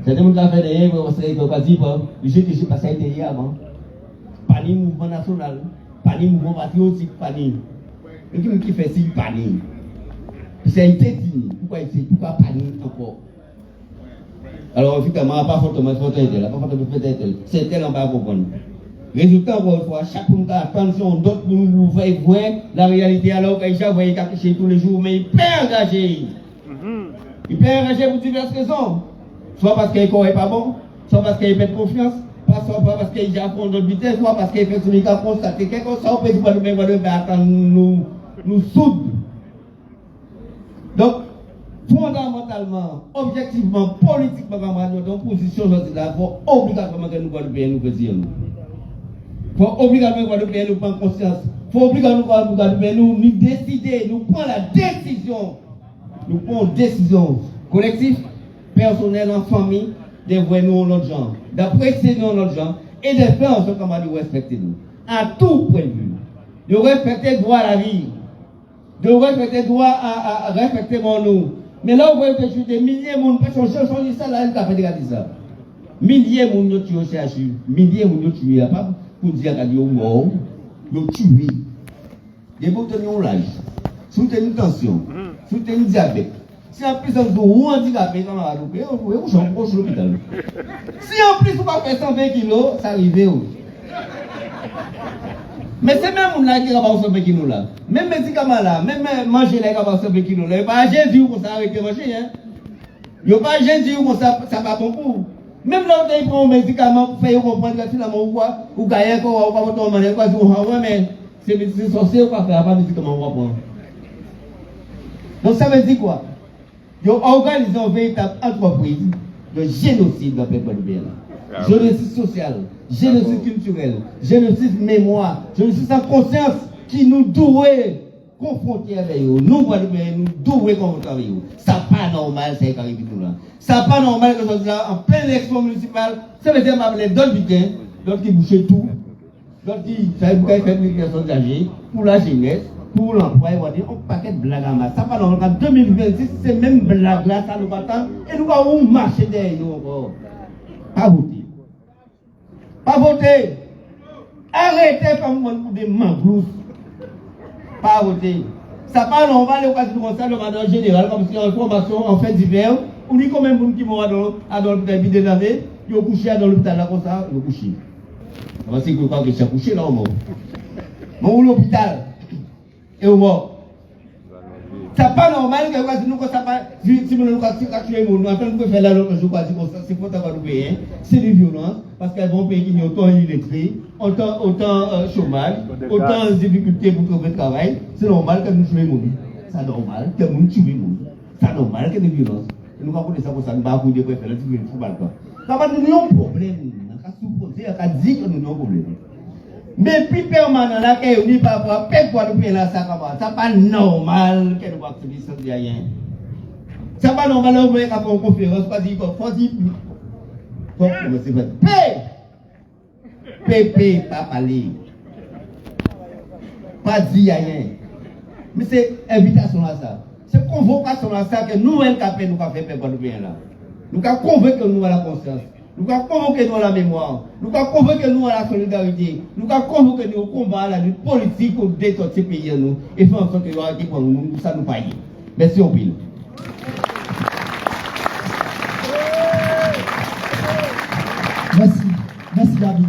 c'est des gens qui ont fait derrière, parce qu'on va dire, je suis passé derrière avant. Pas ni mouvement national, pas ni mouvement patriotique, pas ni. Le qui fait signe, pas ni. C'est une tête, pourquoi pas ni encore? Alors, effectivement, pas fortement, c'est tel en bas pour comprendre. Résultat, encore une fois, chaque fois que attention, d'autres nous voient voir la réalité alors qu'ils voient cacher tous les jours, mais il peut engager. Il peut engager pour diverses raisons. Soit parce qu'il n'est pas bon, soit parce qu'il perd confiance, soit parce qu'il affronte d'autres vitesses, soit parce qu'il fait ce qu'il a constaté. Quelque chose, on peut dire attendre nous soudre. Donc, fondamentalement, objectivement, politiquement, dans une position aujourd'hui là, il faut obligatoirement que nous Guadeloupéens nous faisions. Il faut obligatoirement que nous prenions conscience. Il faut obligatoirement que nous décider, nous prenons la décision. Nous prenons une décision collective, personnelle, en famille, de voir nous notre gens, d'apprécier nous notre gens et de faire en sorte qu'on va nous respecter nous. À tout point de vue. De respecter le droit à la vie. De respecter le droit à respecter nous. Mais là, vous voyez que je suis des milliers de monde, parce que je suis ça, là, il a fait ça. Milliers de monde tués au CHU, milliers de monde tués, pas pour dire qu'ils sont morts, ils ont tué. Ils ont tenu l'âge, soutenu une tension, soutenu une diabète. Si en plus on a handicapé, on va louper, on s'en proche l'hôpital. Si en plus on va faire 120 kilos, ça arrive. Mais c'est même on là qui va faire 120 kilos là. Même médicaments là, même manger là qui va faire 120 kilos là. Il n'y a pas Jésus pour ça arrêter de manger. Il n'y a pas Jésus pour ça va bon coup. Même là où ils prennent un médicament pour faire comprendre que finalement ou gagner quoi, ou pas votre manière quoi, mais c'est médecine sorcière ou pas faire pas médicament on va prendre. Donc ça veut dire quoi? Ils ont organisé une véritable entreprise de génocide dans le peuple guadeloupéen. Génocide social, génocide culturel, génocide mémoire, génocide sans conscience qui nous doit confronter avec eux. Nous, Guadeloupéens, nous devons confronter avec eux. Ça pas normal, c'est qu'arrive tout là. Ça pas normal que ce soit en pleine élection municipale, ça veut dire m'appeler d'autres butin, d'autres qui bouchent tout, d'autres qui fait une personne âgée, pour la jeunesse, pour l'emploi, on va dire un paquet de blagues à masse. Ça pas normal. En 2026, c'est même blague là, ça nous attend, et nous allons marcher derrière nous encore. Pas voter. Pas voter. Arrêtez comme on des manglousses. Pas voter. Ça pas normal, on va dire comme ça, le mandat général, comme si en formation en fait d'hiver, on dit combien de gens qui vont à l'hôpital des années, ils ont couché dans l'hôpital là comme ça, ils ont couché. On va dire que quand ils ont couché là, on mort. Bon, l'hôpital, et on mort. Ça pas normal que nous ça pas si nous tuer nous en train de faire là l'autre jour c'est pour t'avoir oublié c'est des violences parce qu'elles vont payer qui autant illettrés autant chômage autant difficultés pour trouver travail c'est normal que nous tuer nous c'est normal que nous tuer nous c'est normal que des violences nous avons ça pour ça nous pas pour des préférences du football quoi ça va nous un problème on a supposé on a dit que nous avons un problème. Mais puis permanent là, qu'on n'y pas voir, quoi nous payer là, ça pas normal qu'elle voit que ça dit rien. Ça pas normal, on va faire une conférence, pas dire quoi, faut dire plus. Paix, pas parler. Pas dire rien. Mais c'est invitation à ça. C'est convocation à ça que nous, nous capons nous faire paix nous payer là. Nous avons convaincu nous à la conscience. Nous avons convoqué nous à la mémoire, nous avons convoqué nous à la solidarité, nous avons convoqué nous au combat, à la lutte politique pour détruire ce pays nous et faire en sorte que nous arrêtions pour nous, ça nous paye. Merci au pile. Merci David.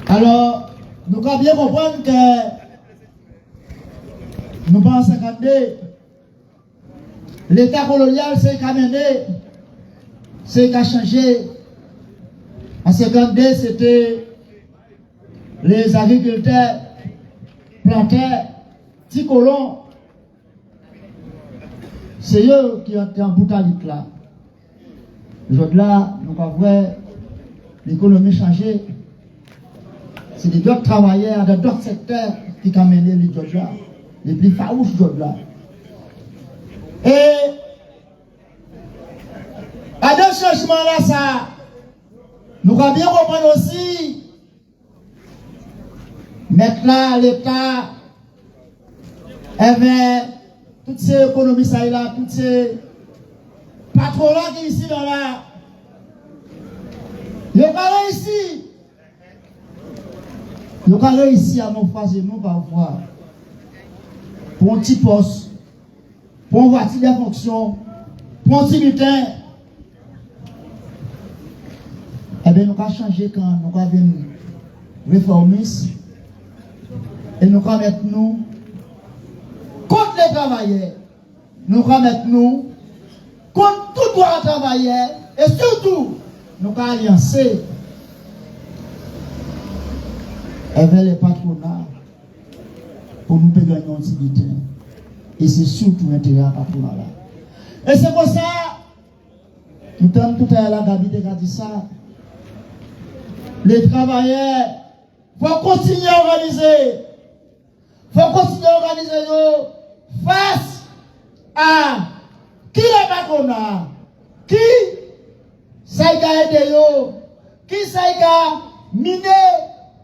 Alors, nous devons bien comprendre que nous pensons que l'État colonial s'est amené. C'est qu'a changé. En 52, c'était les agriculteurs, planteurs, petits colons. C'est eux qui ont été en boutalique là. Aujourd'hui là, nous avons vu l'économie changer. C'est d'autres travailleurs dans d'autres secteurs qui ont mené les jobs là, les plus farouches jobs là. Et à deux changements là, ça, nous allons bien comprendre aussi, mettre là l'État, toutes ces économies ça là, toutes ces patrons-là qui ici dans là, ils ont réussi. Ils ont réussi à nous faire nous parfois, pour un petit poste, pour une voiture de fonction, pour un petit bulletin. Eh bien, nous avons changé quand nous avons réformistes et nous avons mettre nous contre les travailleurs. Nous avons mettre nous contre tout droit de travailleurs et surtout, nous avons alliancé avec les patronats pour nous payer un petit bulletin. Et c'est surtout l'intérêt à patronat là. Et c'est pour ça, tout à l'heure, Gabi a dit ça. Les travailleurs, il faut continuer à organiser. Il faut continuer à organiser face à qui est patronat, qui ça a aidé, qui ça a miné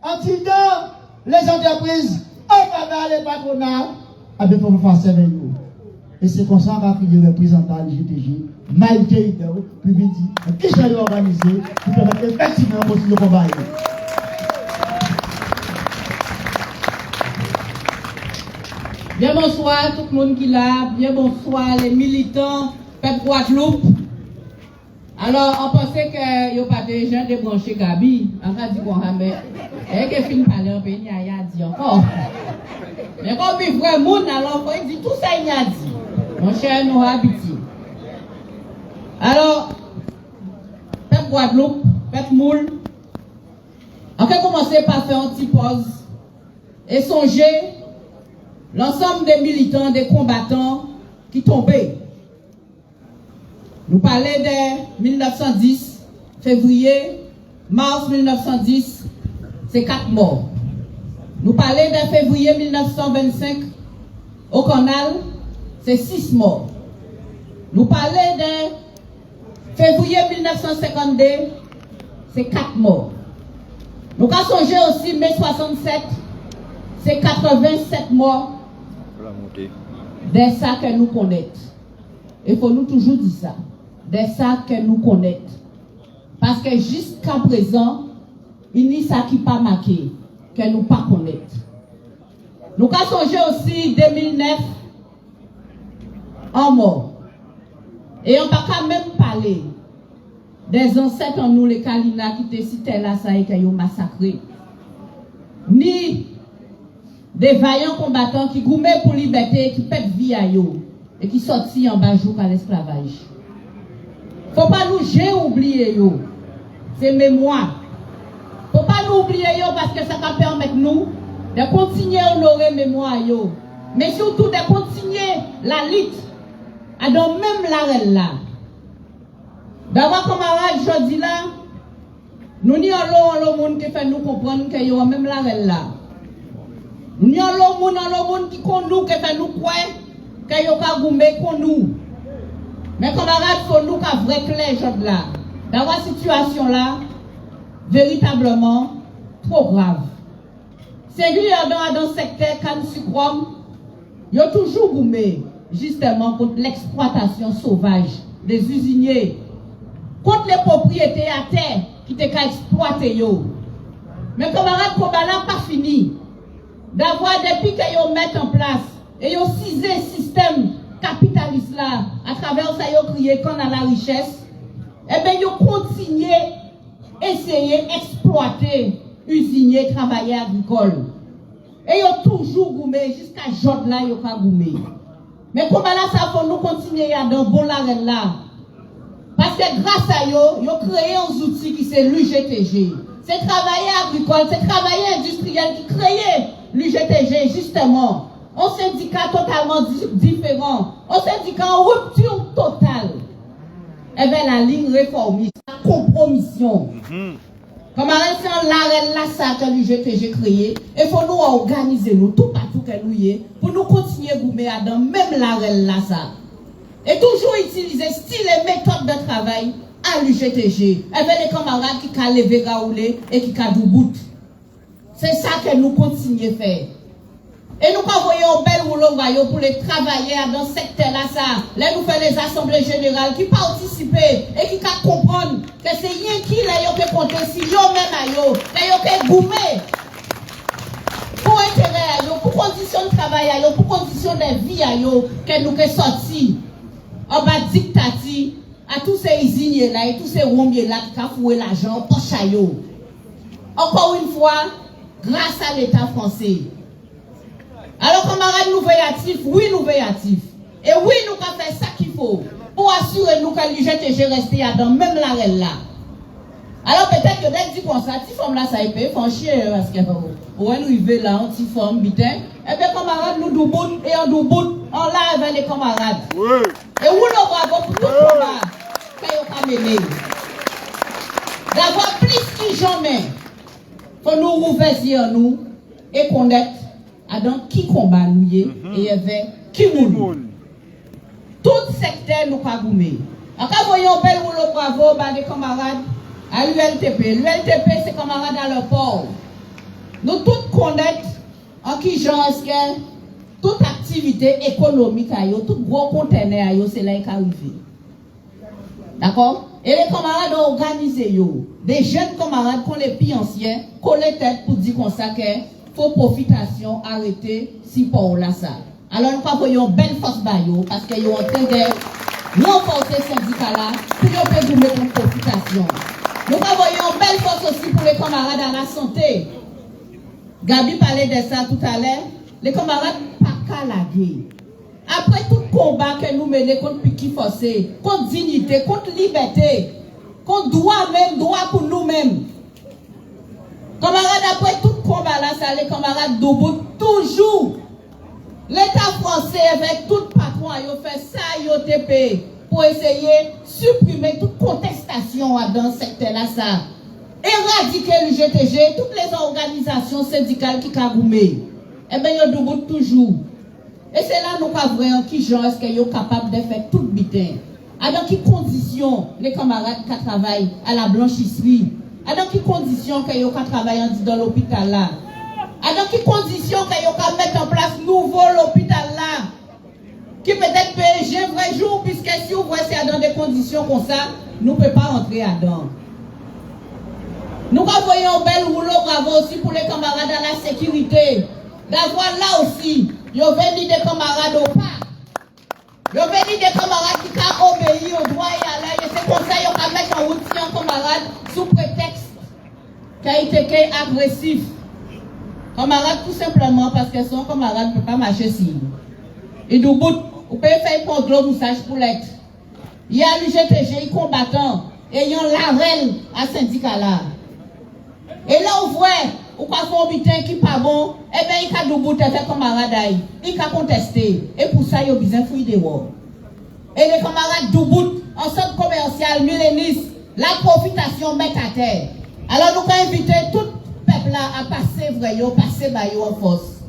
en tirant les entreprises en faveur des patronats, avec pour faire servir nous. Et c'est comme ça qu'il y a représentant du GTG, Maïté Hideo, puis il dit, qui s'est organisé pour permettre effectivement de combat. Bien bonsoir tout le monde qui est là, bien bonsoir les militants, peuple Guadeloupe. Alors, on pensait qu'il n'y a pas de gens débranchés Gabi, on a dit qu'on a mais, et que fin parler un peu, il y a dit encore. Mais comme il voit le monde, alors il dit tout ça, il y a dit. Mon cher, nous habitués. Alors, peuple Guadeloupe, peuple Moule, on va commencer par faire une petite pause et songer l'ensemble des militants, des combattants qui tombaient. Nous parlons de 1910, février, mars 1910, c'est 4 morts. Nous parlons de février 1925, au canal, c'est 6 morts. Nous parlons de février 1952, c'est 4 morts. Nous avons songé aussi mai 67, c'est 87 morts. Dès ça que nous connaissons. Il faut nous toujours dire ça. Dès ça que nous connaissons. Parce que jusqu'à présent, il n'y a ça qui n'est pas marqué, que nous ne pas connaissons. Nous avons songé aussi 2009, en mort. Et on ne peut pas même parler des ancêtres en nous, les Kalina, qui étaient cités là, ça et qui ont massacré. Ni des vaillants combattants qui goumaient pour liberté, qui pètent vie à eux et qui sortent en bas jour à l'esclavage. Faut pas nous j'ai oublié yo. C'est mémoire. Faut pas nous oublier yo parce que ça va permettre nous de continuer à honorer mémoire yo. Mais surtout de continuer la lutte à dans même l'arène là. D'avoir camarade jodi là, nous n'y allons le monde qui fait nous comprendre que yo même l'arène là. Nous n'y allons le monde qui nous qui fait nous croire que yo ka goumé qu'on nous. Mais camarades, faut nous qu'à vrai clair jodi là. D'avoir situation là véritablement trop grave. Singulièrement dans le secteur Cannes-Sucrom, ils ont toujours goumé justement contre l'exploitation sauvage des usiniers, contre les propriétés à terre qui étaient exploitées. Mais camarades, le combat n'a pas fini. D'avoir depuis qu'ils mettent en place et ils ont cisé le système capitaliste là, à travers ça, ils ont crié qu'on a la richesse, et bien ils ont continué à essayer d'exploiter usiniers, travailleurs agricoles. Et ils ont toujours goumé, jusqu'à jour là, ils ont goumé. Mais comment là, ça faut nous continuer à dans bon l'arène là. Parce que grâce à eux, ils ont créé un outil qui c'est l'UGTG. C'est travailleurs agricoles, c'est travailleurs industriels qui créaient l'UGTG justement. Un syndicat totalement différent. Un syndicat en rupture totale. Et bien la ligne réformiste, la compromission. Comme c'est l'arène là ça que l'UGTG créé. Il faut nous organiser nous tout partout que nous y est pour nous continuer à goumer dans même l'arène là ça. Et toujours utiliser style et méthode de travail à l'UGTG. Et bien les camarades qui ont levé gaoulé et qui ont bout. C'est ça que nous continuons à faire. Et nous voyons belle rouleau pour les travailleurs dans ce secteur-là, ça. Là, nous faisons les assemblées générales qui participent et qui comprennent que c'est rien qui là, qui compte si yo même à yo, que yo qui goumé. Pour intérêt à yo, pour conditions de travail à yo, pour conditions de vie à yo, que nous sommes sortis en bas dictature à tous ces usiniers là et tous ces rombiers là qui ont foué l'argent pour poche à yo. Encore une fois, grâce à l'État français. Alors, camarades, nous veillons actifs, oui, nous veillons actifs. Et oui, nous avons fait ça qu'il faut pour assurer nous que l'UGTG reste dans même l'arène là. Alors, peut-être que dès que comme ça, si forme là, ça y peut, faut chier, parce que on arrive là, on s'y forme, bitin. Et bien, camarades, nous doubout et on doubout, on l'a avec les camarades. Oui. Et où nous bravo pour tout le combat que nous avons mené. D'avoir plus que jamais, faut nous rouvrir en nous et connaître. Dans qui combat nous et il y avait qui moun. Tout secteur nous pas goumé. Quand voyons belle rouleau bravo des camarades à l'ULTP. L'ULTP c'est camarades à leur port. Nous tous connaissons en qui genre est-ce que toute activité économique à yo, tout gros conteneur à yo, c'est là qui arrive. D'accord? Et les camarades ont organisé yo. Des jeunes camarades qui ont les pieds anciens, qui ont les têtes pour dire qu'on ça que faut profitation arrêter si pour là ça. Alors nous voyons belle force bayo parce qu'ils ont en train de renforcer ce syndicat là pour nous faire goumer contre profitation. Nous voyons belle force aussi pour les camarades à la santé. Gabi parlait de ça tout à l'heure. Les camarades pas qu'à la guerre. Après tout combat que nous menons contre piqui forcé, contre dignité, contre liberté, contre droit même, droit pour nous-mêmes. Camarades, après tout combat là, ça les camarades d'Obo, toujours l'État français avec tout patron, ils ont fait ça, ils ont TP. pour essayer de supprimer toute contestation dans ce secteur-là, ça. Éradiquer le GTG, toutes les organisations syndicales qui cagoumé. Eh bien, ils ont toujours. Et c'est là nous avons voir qui genre est-ce qu'ils sont capables de faire tout le bitin. Dans quelles conditions les camarades qui travaillent à la blanchisserie? Dans quelles conditions qu'ils travaillent dans l'hôpital là? Dans quelles conditions qu'ils ont mettre en place nouveau l'hôpital là? Qui peut-être paye un vrai jour, puisque si vous voyez c'est dans des conditions comme ça, nous ne pouvons pas entrer dedans. Nous envoyons un bel rouleau bravo aussi pour les camarades à la sécurité. D'avoir là aussi, ils ont venu des camarades au pas. Ils ont venu des camarades qui ont obéi au droit et à l'air. Et c'est comme ça qu'ils ont mettre en route un camarade sous prétexte qu'il a été agressif. Camarades tout simplement parce que son camarade ne peut pas marcher si. Et du bout, vous pouvez faire pour le moussage pour l'être. Il y a le GTG combattant ayant l'arène à syndicat là. Et là, on voit, on peut faire un butin qui n'est pas bon, eh bien, il y a du bout de faire camarade, il y a contesté. Et pour ça, il y a besoin de fouiller des voix. Et les camarades du bout, en centre commercial, millénistes, la profitation met à terre. Alors, nous avons invité tout le peuple là à passer vrai, passer en force.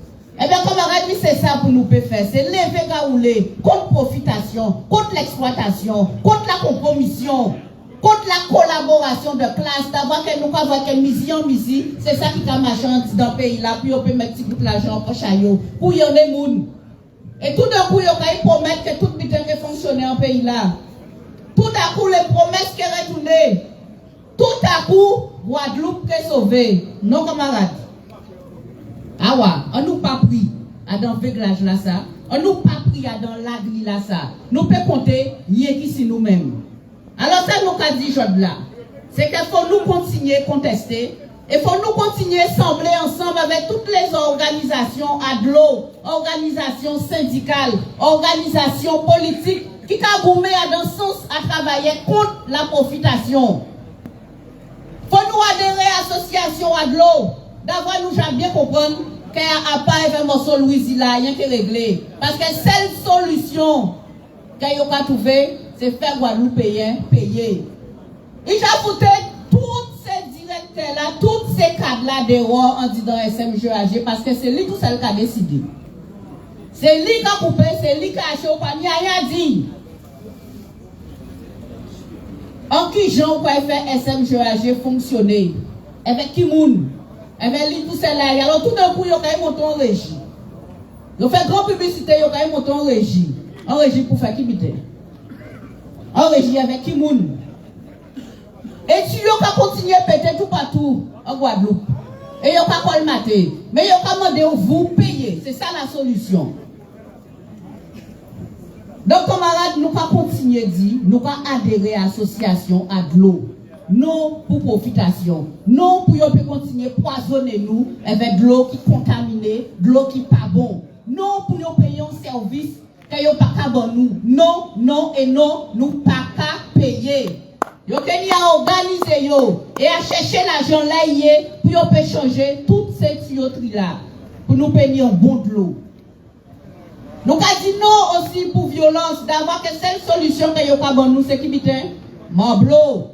Eh bien, camarades, c'est ça pour nous faire. C'est lever gaoulé contre profitation, contre l'exploitation, contre la compromission, contre la collaboration de classe, d'avoir que nous avons une mission ici, c'est ça qui a marché dans le pays là, puis on peut mettre petit bout de l'argent pour chaillot, pour y en avoir des gens. Et tout d'un coup, il y a promettre que tout le butin qui fonctionne en pays là. Tout à coup, les promesses qui retournées. Tout à coup, Guadeloupe qui est sauvée. Non, camarades. Ah ouais, on nous pas pris à dans le village là ça. On nous pas pris à dans l'agri là ça. Nous pouvons compter, rien qu'ici nous-mêmes. Alors ça nous a dit là, c'est qu'il faut nous continuer à contester, il faut nous continuer à assembler ensemble avec toutes les organisations ADLO, organisations syndicales, organisations politiques qui ont gommé à dans sens à travailler contre la profitation. Il faut nous adhérer à l'association ADLO, d'avoir nous jamais bien comprendre qu'il n'y a pas un morceau Louis là, rien qui est réglé. Parce que seule solution qu'il n'y a pas trouvé, c'est faire Guadeloupe payer. Il a foutu tous ces directeurs-là, tous ces cadres-là dehors en disant SMGAG parce que c'est lui tout seul qui a décidé. C'est lui qui a coupé, c'est lui qui a acheté au panier, il a rien dit. En qui Jean peut faire SMGAG fonctionner? Avec qui moun? Avec lui tout seul là. Alors tout d'un coup, il y a monté en régie. Il fait grande publicité, il y a monté en régie. En régie pour faire qui bite? En régie avec qui moun. Et tu as continué à péter tout partout en Guadeloupe. Et il n'y a pas colmaté. Mais il y a pas demandé vous payer. C'est ça la solution. Donc, camarades, nous pas continuer à dire, nous pas adhérer à l'association ADLO. Non pour profitation. Non pour continuer à poisonner nous avec de l'eau qui est contaminée, de l'eau qui n'est pas bon. Non pour nous payer un service que nous pas qu'à nous. Non, non et non, nous pas qu'à payer. Nous avons organisé et à chercher l'argent là pour nous peut changer toutes ces tuyauteries là pour nous payer un bon de l'eau. Nous avons dit non aussi pour violence, d'avoir que seule solution que nous pas nous c'est qui bitin? Mamblo.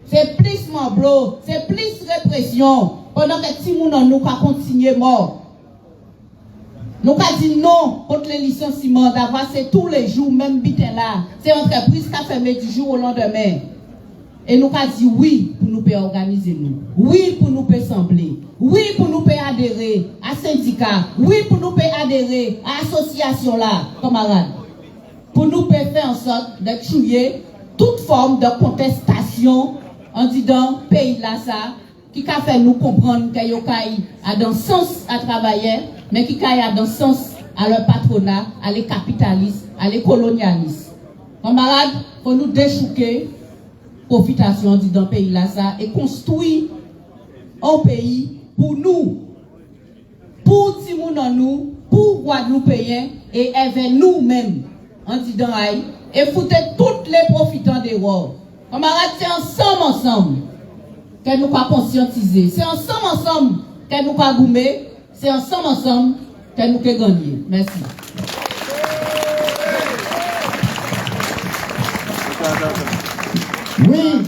C'est plus mamblo, c'est plus répression pendant que si nous nous pas continuer mort. Nous avons dit non contre les licenciements, d'avoir c'est tous les jours, même bitin là. C'est l'entreprise qui a fermé du jour au lendemain. Et nous avons dit oui pour nous organiser nous. Oui pour nous assembler. Oui pour nous adhérer à syndicat. Oui pour nous adhérer à l'association là, camarades. Pour nous faire en sorte de tuer toute forme de contestation en disant pays là ça, qui a fait nous comprendre qu'il y a dans sens à travailler, mais qui a dans sens à leur patronat, à les capitalistes, à les colonialistes. Camarades, il faut nous déchouquer profitation dans le pays là ça et construire un pays pour nous, pour Timoun nous, pour Guadeloupéens et avec nous-mêmes en disant aïe et foutre tous les profitants des rois. Camarades, c'est ensemble que nous pas conscientiser. C'est ensemble que nous pas goumer. C'est ensemble que nous pas gagner. Merci. Oui.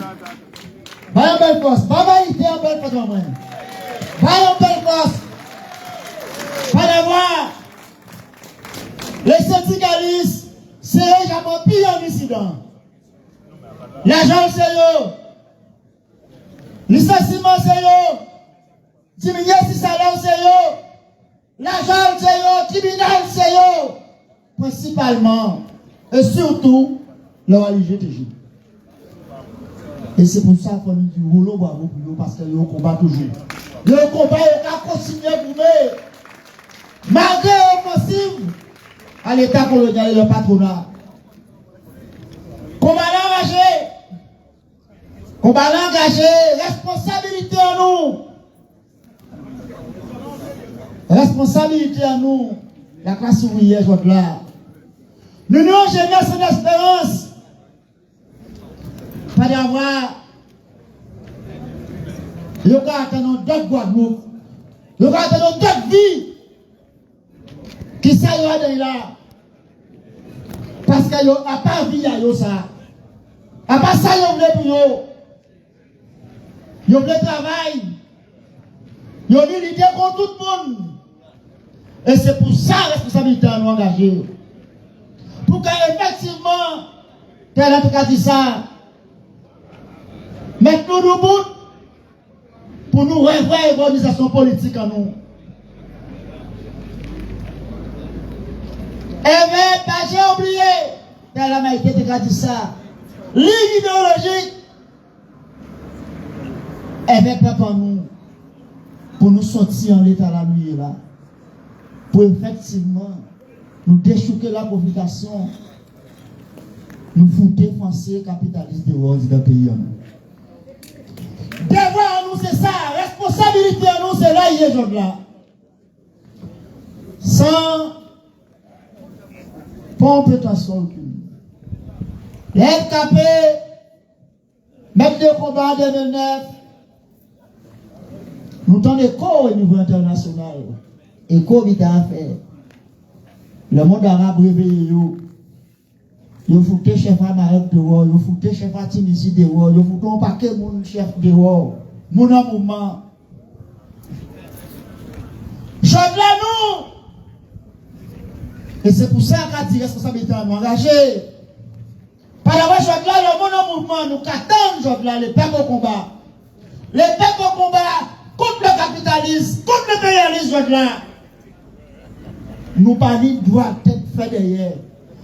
Pas une belle force. Pas validé en belle force, moi. Pas une belle force. Pas d'avoir. Les syndicalistes, c'est eux qui ont pire en incident. L'argent, c'est eux. Licenciement, c'est eux. Diminuer si salaire, c'est eux. L'argent, c'est eux. Criminel, c'est eux. Principalement. Et surtout, leur LGTJ. Et c'est pour ça qu'on dit rouleau bravo pour eux, parce que le combat toujours. Le combat est continué pour eux. Malgré l'offensive à l'État colonial et le patronat. Combat engagé. Combat engagé. Responsabilité à nous. Responsabilité à nous. La classe ouvrière, je là. Nous nous jeunesse en espérance. Pas d'avoir. Nous attendons d'autres Guadeloupe. Nous attendons d'autres vies. Qui ça y est là? Parce que a pas vie à yo ça. A pas ça yo voulez pour yo. Yo voulez travail. Yo ni l'idée contre tout le monde. Et c'est pour ça la responsabilité à nous engager. Pour qu'effectivement, tel en tout cas dit ça, mettons nous debout pour nous revoir l'organisation politique en nous. Eh bien, pas j'ai oublié, tel la maïté de dit ça, ligne idéologique, eh bien, pas pour nous, pour nous sortir en l'état la nuit là, pour effectivement nous déchouquer la profitation, nous fouter français capitalistes de dans le pays. Devoir à nous, c'est ça. Responsabilité à nous, c'est là, il est là. Sans pompe transport. LKP, maître de combat en 2009, nous avons écho au niveau international. Écho, il a fait. Le monde arabe réveillé, il foutait chef à Maroc dehors, il foutait chef à Tunisie dehors, il foutait un paquet de chef dehors. Mon moment. Je là nous. Et c'est pour ça qu'on dit responsabilité à nous engager. Par la voie, je là, le mon mouvement, nous qu'attendons, là, les peuples au combat. Les peuples au combat contre le capitalisme, contre l'impérialisme, là. Nous pas dit droit tête fait derrière.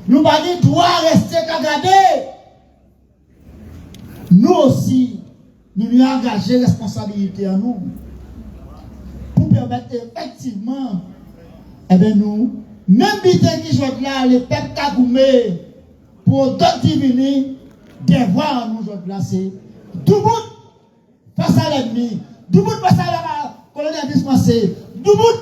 Nous pas dit droit rester regardé. Nous aussi, nous nous engager responsabilité en nous. Pour permettre effectivement, eh bien nous, même si qui sont là, les peuples kagoumé, pour d'autres diviners, devoir en nous, là, c'est debout face à l'ennemi, debout face à la colonialisme français, debout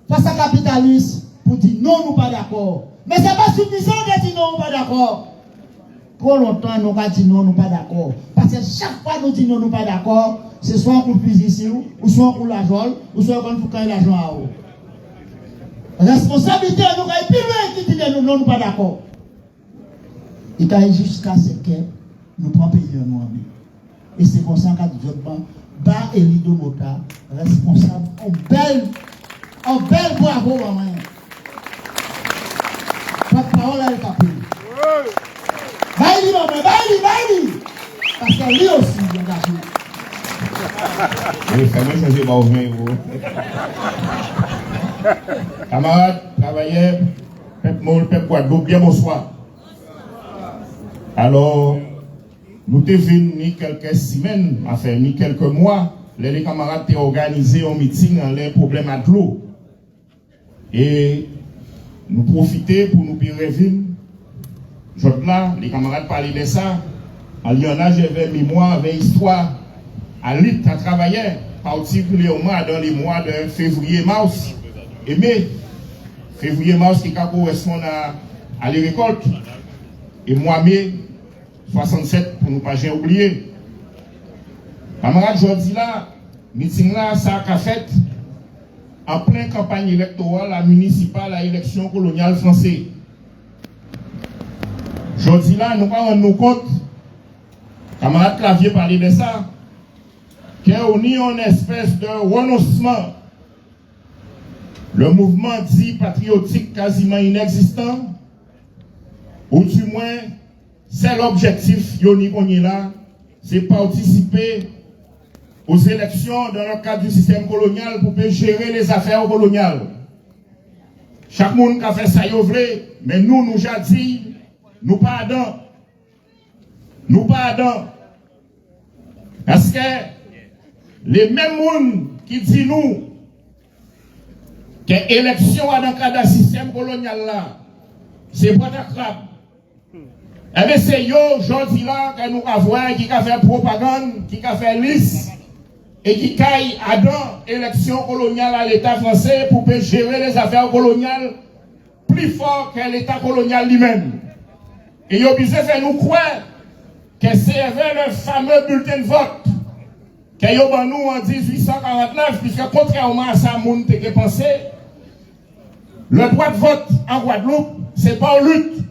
face à la capitalisme. Pour dire non, nous pas d'accord. Mais ce n'est pas suffisant de dire non, nous pas d'accord. Trop longtemps, nous pas dit non, nous pas d'accord. Parce que chaque fois nous disons non, nous pas d'accord, c'est soit un coup de fusil ici, ou soit un coup de la jolle, ou soit un coup de l'argent à haut. Responsabilité, nous avons plus loin qui dit non, non, nous pas d'accord. Et quand jusqu'à ce que nous prenons pays en nous. Et c'est comme ça qu'à du bas et Lido Mota, responsable, en belle bravo, maman. Votre parole a été appelée. Baili, maman, baili. Parce que lui aussi, il est engagé. Oui, quand même, ça c'est pas ouvert, gros. Camarades, travailleurs, peuple Mol, peuple Guadeloupe, bien bonsoir. Alors, nous t'es venus quelques semaines, enfin, ni quelques mois, les camarades t'ont organisé un meeting en les problèmes à l'eau. Et nous profiter pour nous revivre. Là, les camarades parlaient de ça. Il y en a, j'avais mémoire, avec histoire. À lutte, à travailler, particulièrement dans les mois de février-mars et mai. Février-mars qui correspond à les récoltes. Et mois mai 67, pour ne pas jamais oublier. Camarades, je dis là, meeting là, ça a fait en pleine campagne électorale, la municipale, à l'élection coloniale française. Je dis là, nous ne nous compte Camarade Clavier parlait de ça. Qu'il y a une espèce de renoncement. Le mouvement dit patriotique quasiment inexistant, ou du moins, c'est l'objectif, Yoni là, c'est participer aux élections dans le cadre du système colonial pour gérer les affaires coloniales. Chaque monde qui a fait ça, il veut, mais nous avons dit, nous pardon. Nous pardon. Parce que les mêmes gens qui disent nous que l'élection dans le cadre du système colonial là, c'est pas de crabe. Eh bien, c'est yo, aujourd'hui là, que nous avons qui a fait propagande, qui a fait liste, et qui caille à dans l'élection coloniale à l'État français pour gérer les affaires coloniales plus fort que l'État colonial lui-même. Et yo obligé de faire nous croire que c'est le fameux bulletin de vote que yo ban nous en 1849, puisque contrairement à ça, moun te pensé, le droit de vote en Guadeloupe, c'est pas en lutte.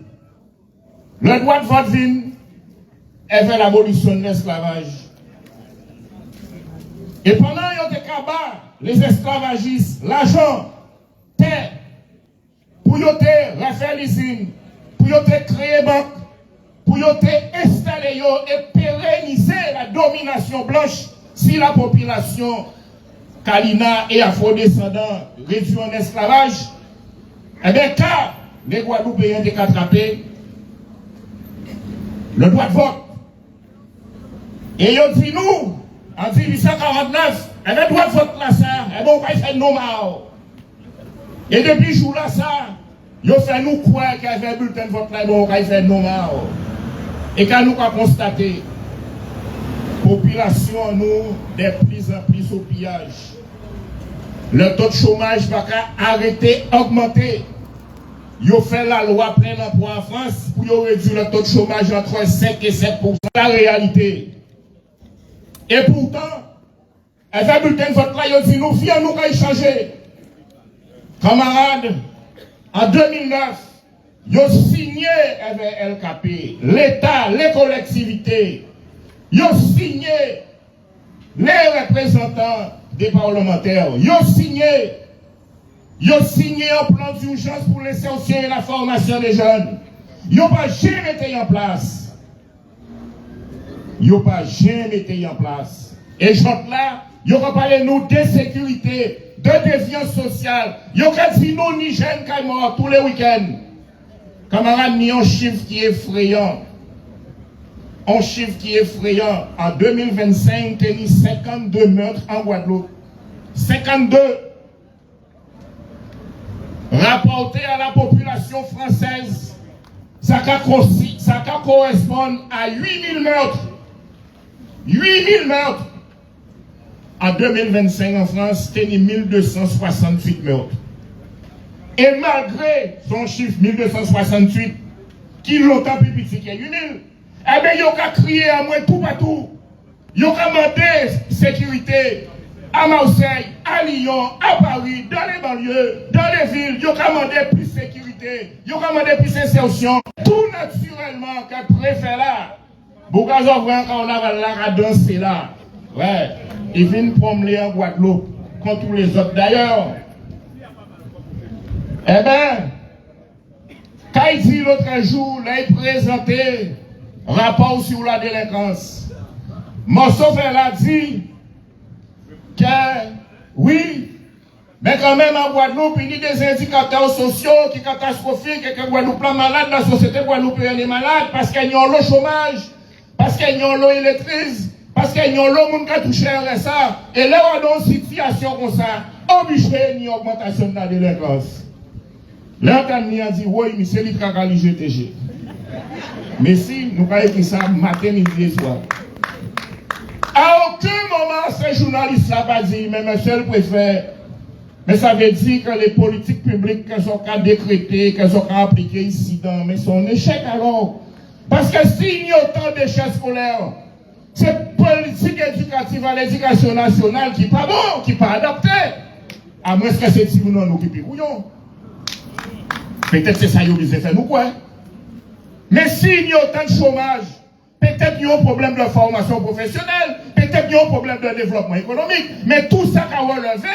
Le droit de vote vient et fait l'abolition de l'esclavage. Et pendant que les esclavagistes, l'argent, terre, pour refaire l'usine, pour créer banque, pour installer et pérenniser la domination blanche si la population Kalina et afro-descendants réduit en esclavage, eh bien, car les Guadeloupéens étaient attrapés, le droit de vote. Et ils dit nous, en 1849, le droit de vote là, ça, et bon, on va faire normal. Et depuis ce jour-là, ça, ils ont fait nous croire qu'il y avait un bulletin de vote là, bon, on va faire normal. Et quand nous avons constaté, population, nous, de plus en plus au pillage. Le taux de chômage va arrêter, augmenter. Ils ont fait la loi plein emploi en France pour réduire le taux de chômage entre 5 et 7%. La réalité. Et pourtant, avec le bulletin de vote là, ils ont dit nous, fiers, nous, qu'on changer. Camarades, en 2009, ils ont signé avec LKP, l'État, les collectivités, ils ont signé les représentants des parlementaires, ils ont signé un plan d'urgence pour l'insertion et la formation des jeunes. Ils n'ont pas jamais été en place. Ils n'ont pas jamais été en place. Et je là, ils ont parlé de nous d'insécurité, de défiance sociale. Ils ont dit nous ni jeunes qui morts tous les week-ends. Camarades, ni un chiffre qui est effrayant. Un chiffre qui est effrayant. En 2025, il y a eu 52 meurtres en Guadeloupe. 52 rapportés à la population française. Ça correspond à 8000 meurtres. 8000 meurtres. En 2025, en France, il y a eu 1268 meurtres. Et malgré son chiffre 1268, qui longtemps plus petit qu'il y a 8000, eh bien, il a crié à moi tout partout. Il a demandé sécurité à Marseille, à Lyon, à Paris, dans les banlieues, dans les villes. Il a demandé plus sécurité, il a demandé plus insertion. Tout naturellement, qu'elle préfère là. Beaucoup de gens quand on a là à danser là. Ouais, ils viennent promener en Guadeloupe, contre tous les autres d'ailleurs. Eh bien, quand il dit l'autre jour, là, il présentait rapport sur la délinquance. Morceau a dit que oui, mais quand même en Guadeloupe, il y a des indicateurs sociaux qui sont catastrophiques, et que Guadeloupe est malade, la société guadeloupéenne est malade, parce qu'il y a le chômage, parce qu'il y a l'eau électrique, parce qu'il y a l'eau qui a touché ça. Et là, on a une situation comme ça, obligé une augmentation de la délinquance. Là, on a dit, oui, mais c'est lui qui a le GTG. Mais si, nous avons écrit ça matin, midi et soir. À aucun moment, ces journalistes-là va dire, mais monsieur le préfet, mais ça veut dire que les politiques publiques qu'elles ont qu'à décréter, qu'elles ont qu'à appliquer ici, mais c'est un échec alors. Parce que s'il y a autant d'échecs scolaires, c'est politique éducative à l'éducation nationale qui n'est pas bon, qui n'est pas adapté. À moins que c'est si nous nous qui bouillons. Peut-être que c'est ça qui a faire nous quoi. Mais s'il y a autant de chômage, peut-être qu'il y a un problème de formation professionnelle, peut-être qu'il y a un problème de développement économique, mais tout ça qu'a relevé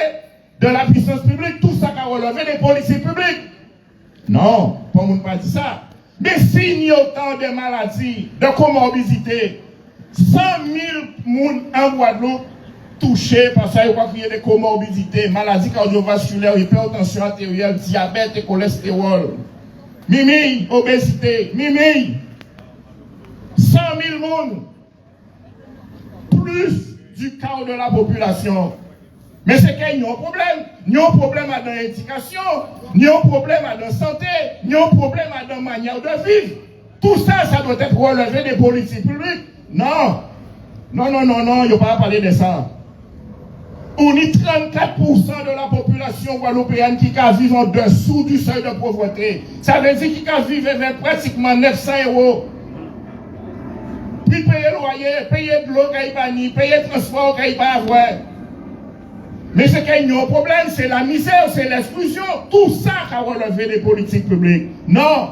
de la puissance publique, tout ça qu'a relevé des politiques publiques. Non, pas monde pas dit ça. Mais s'il y a autant de maladies, de comorbidités, 100 000 personnes en Guadeloupe touchées par ça, il va créer des comorbidités, maladies cardiovasculaires, hypertension artérielle, diabète et cholestérol. Mimi, obésité, mimi. 100 000 personnes, plus du quart de la population. Mais c'est qu'il y a un problème. Il y a un problème dans l'éducation, il y a un problème dans la santé, il y a un problème dans la manière de vivre. Tout ça, ça doit être relevé des politiques publiques. Non. Non, non, non, non, il n'y a pas à parler de ça. On y 34% de la population guadeloupéenne qui vit en dessous du seuil de pauvreté. Ça veut dire qu'ils vivent avec pratiquement 900 €. Puis payer le loyer, payer de l'eau qu'il pas ni, payer le transport qu'il pas avoir. Mais ce qu'il y a un problème, c'est la misère, c'est l'exclusion. Tout ça a relevé des politiques publiques. Non.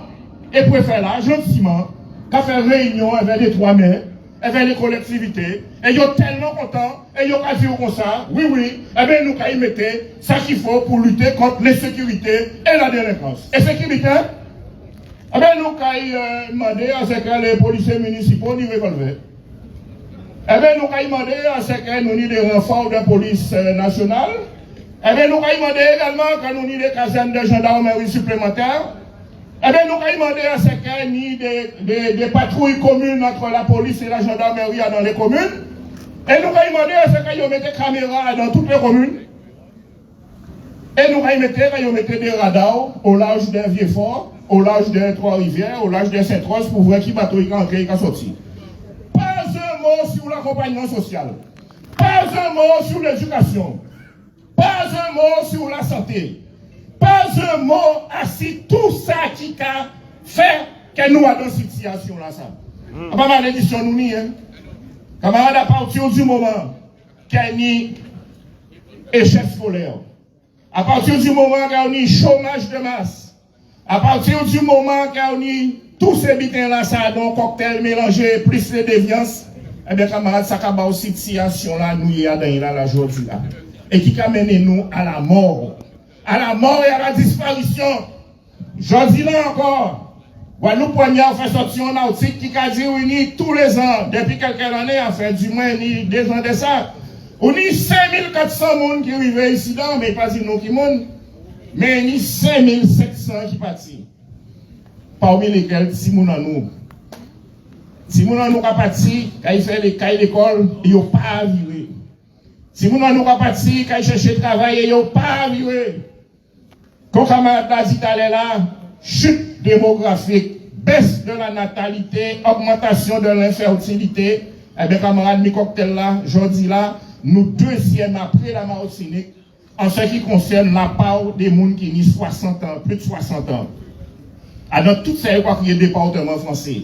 Et pour faire là, gentiment, qu'à faire réunion avec les 3 maires, avec les collectivités, et ils sont tellement contents, et ils ont dit comme ça, oui, oui, eh bien nous allons mettre ça qu'il faut pour lutter contre l'insécurité et la délinquance. Et sécurité, eh bien nous allons demander à ce que les policiers municipaux nous revolvent. Eh bien, nous allons demander à ce que nous ayons des renforts de police nationale. Eh bien, nous allons demander également que nous ayons des casernes de gendarmerie supplémentaires. Eh bien, nous allons demander à ce que nous ayons des patrouilles communes entre la police et la gendarmerie dans les communes. Et nous allons demander à ce que nous mettent des caméras dans toutes les communes. Et nous allons mettre des radars au large d'un Vieux-Fort, au large de Trois-Rivières, au large de Saint-Rose pour voir qui bateau est entré et qui est sorti. Pas un mot sur l'accompagnement social. Pas un mot sur l'éducation. Pas un mot sur la santé. Pas un mot assis tout ça qui a fait que nous avons dans cette situation-là. Pas mal d'édition nous n'y hein. Camarades, à partir du moment qu'il y a échec scolaire, à partir du moment qu'il y a chômage de masse, à partir du moment qu'il y a tous ces bitins-là, ça donne un cocktail mélangé, plus les déviances, eh bien, camarades, ça a une situation-là, nous y a dans la aujourd'hui là. Et qui a mené nous à la mort. À la mort et à la disparition. Je dis là encore, Guadeloupe Poignard fait sortir un article qui a dit oui, tous les ans, depuis quelques années, en fait, du moins, 2 ans de ça, on y 5400 personnes qui arrivent ici, mais pas dire nous qui montent, mais il y a 5700 qui partent. Parmi lesquels, si nous en nous. Si nous en nous partis, quand il fait les cahiers d'école, ils n'ont pas viré. Si nous en nous partis, quand il cherche le travail, ils n'ont pas viré. Quand camarade a dit là, chute démographique, baisse de la natalité, augmentation de l'infertilité, eh bien, camarade, mes cocktails là, je dis là, nous 2e après la Martinique, en ce qui concerne la part des gens qui ont 60 ans, plus de 60 ans. Alors, tout ça, il y a des départements français.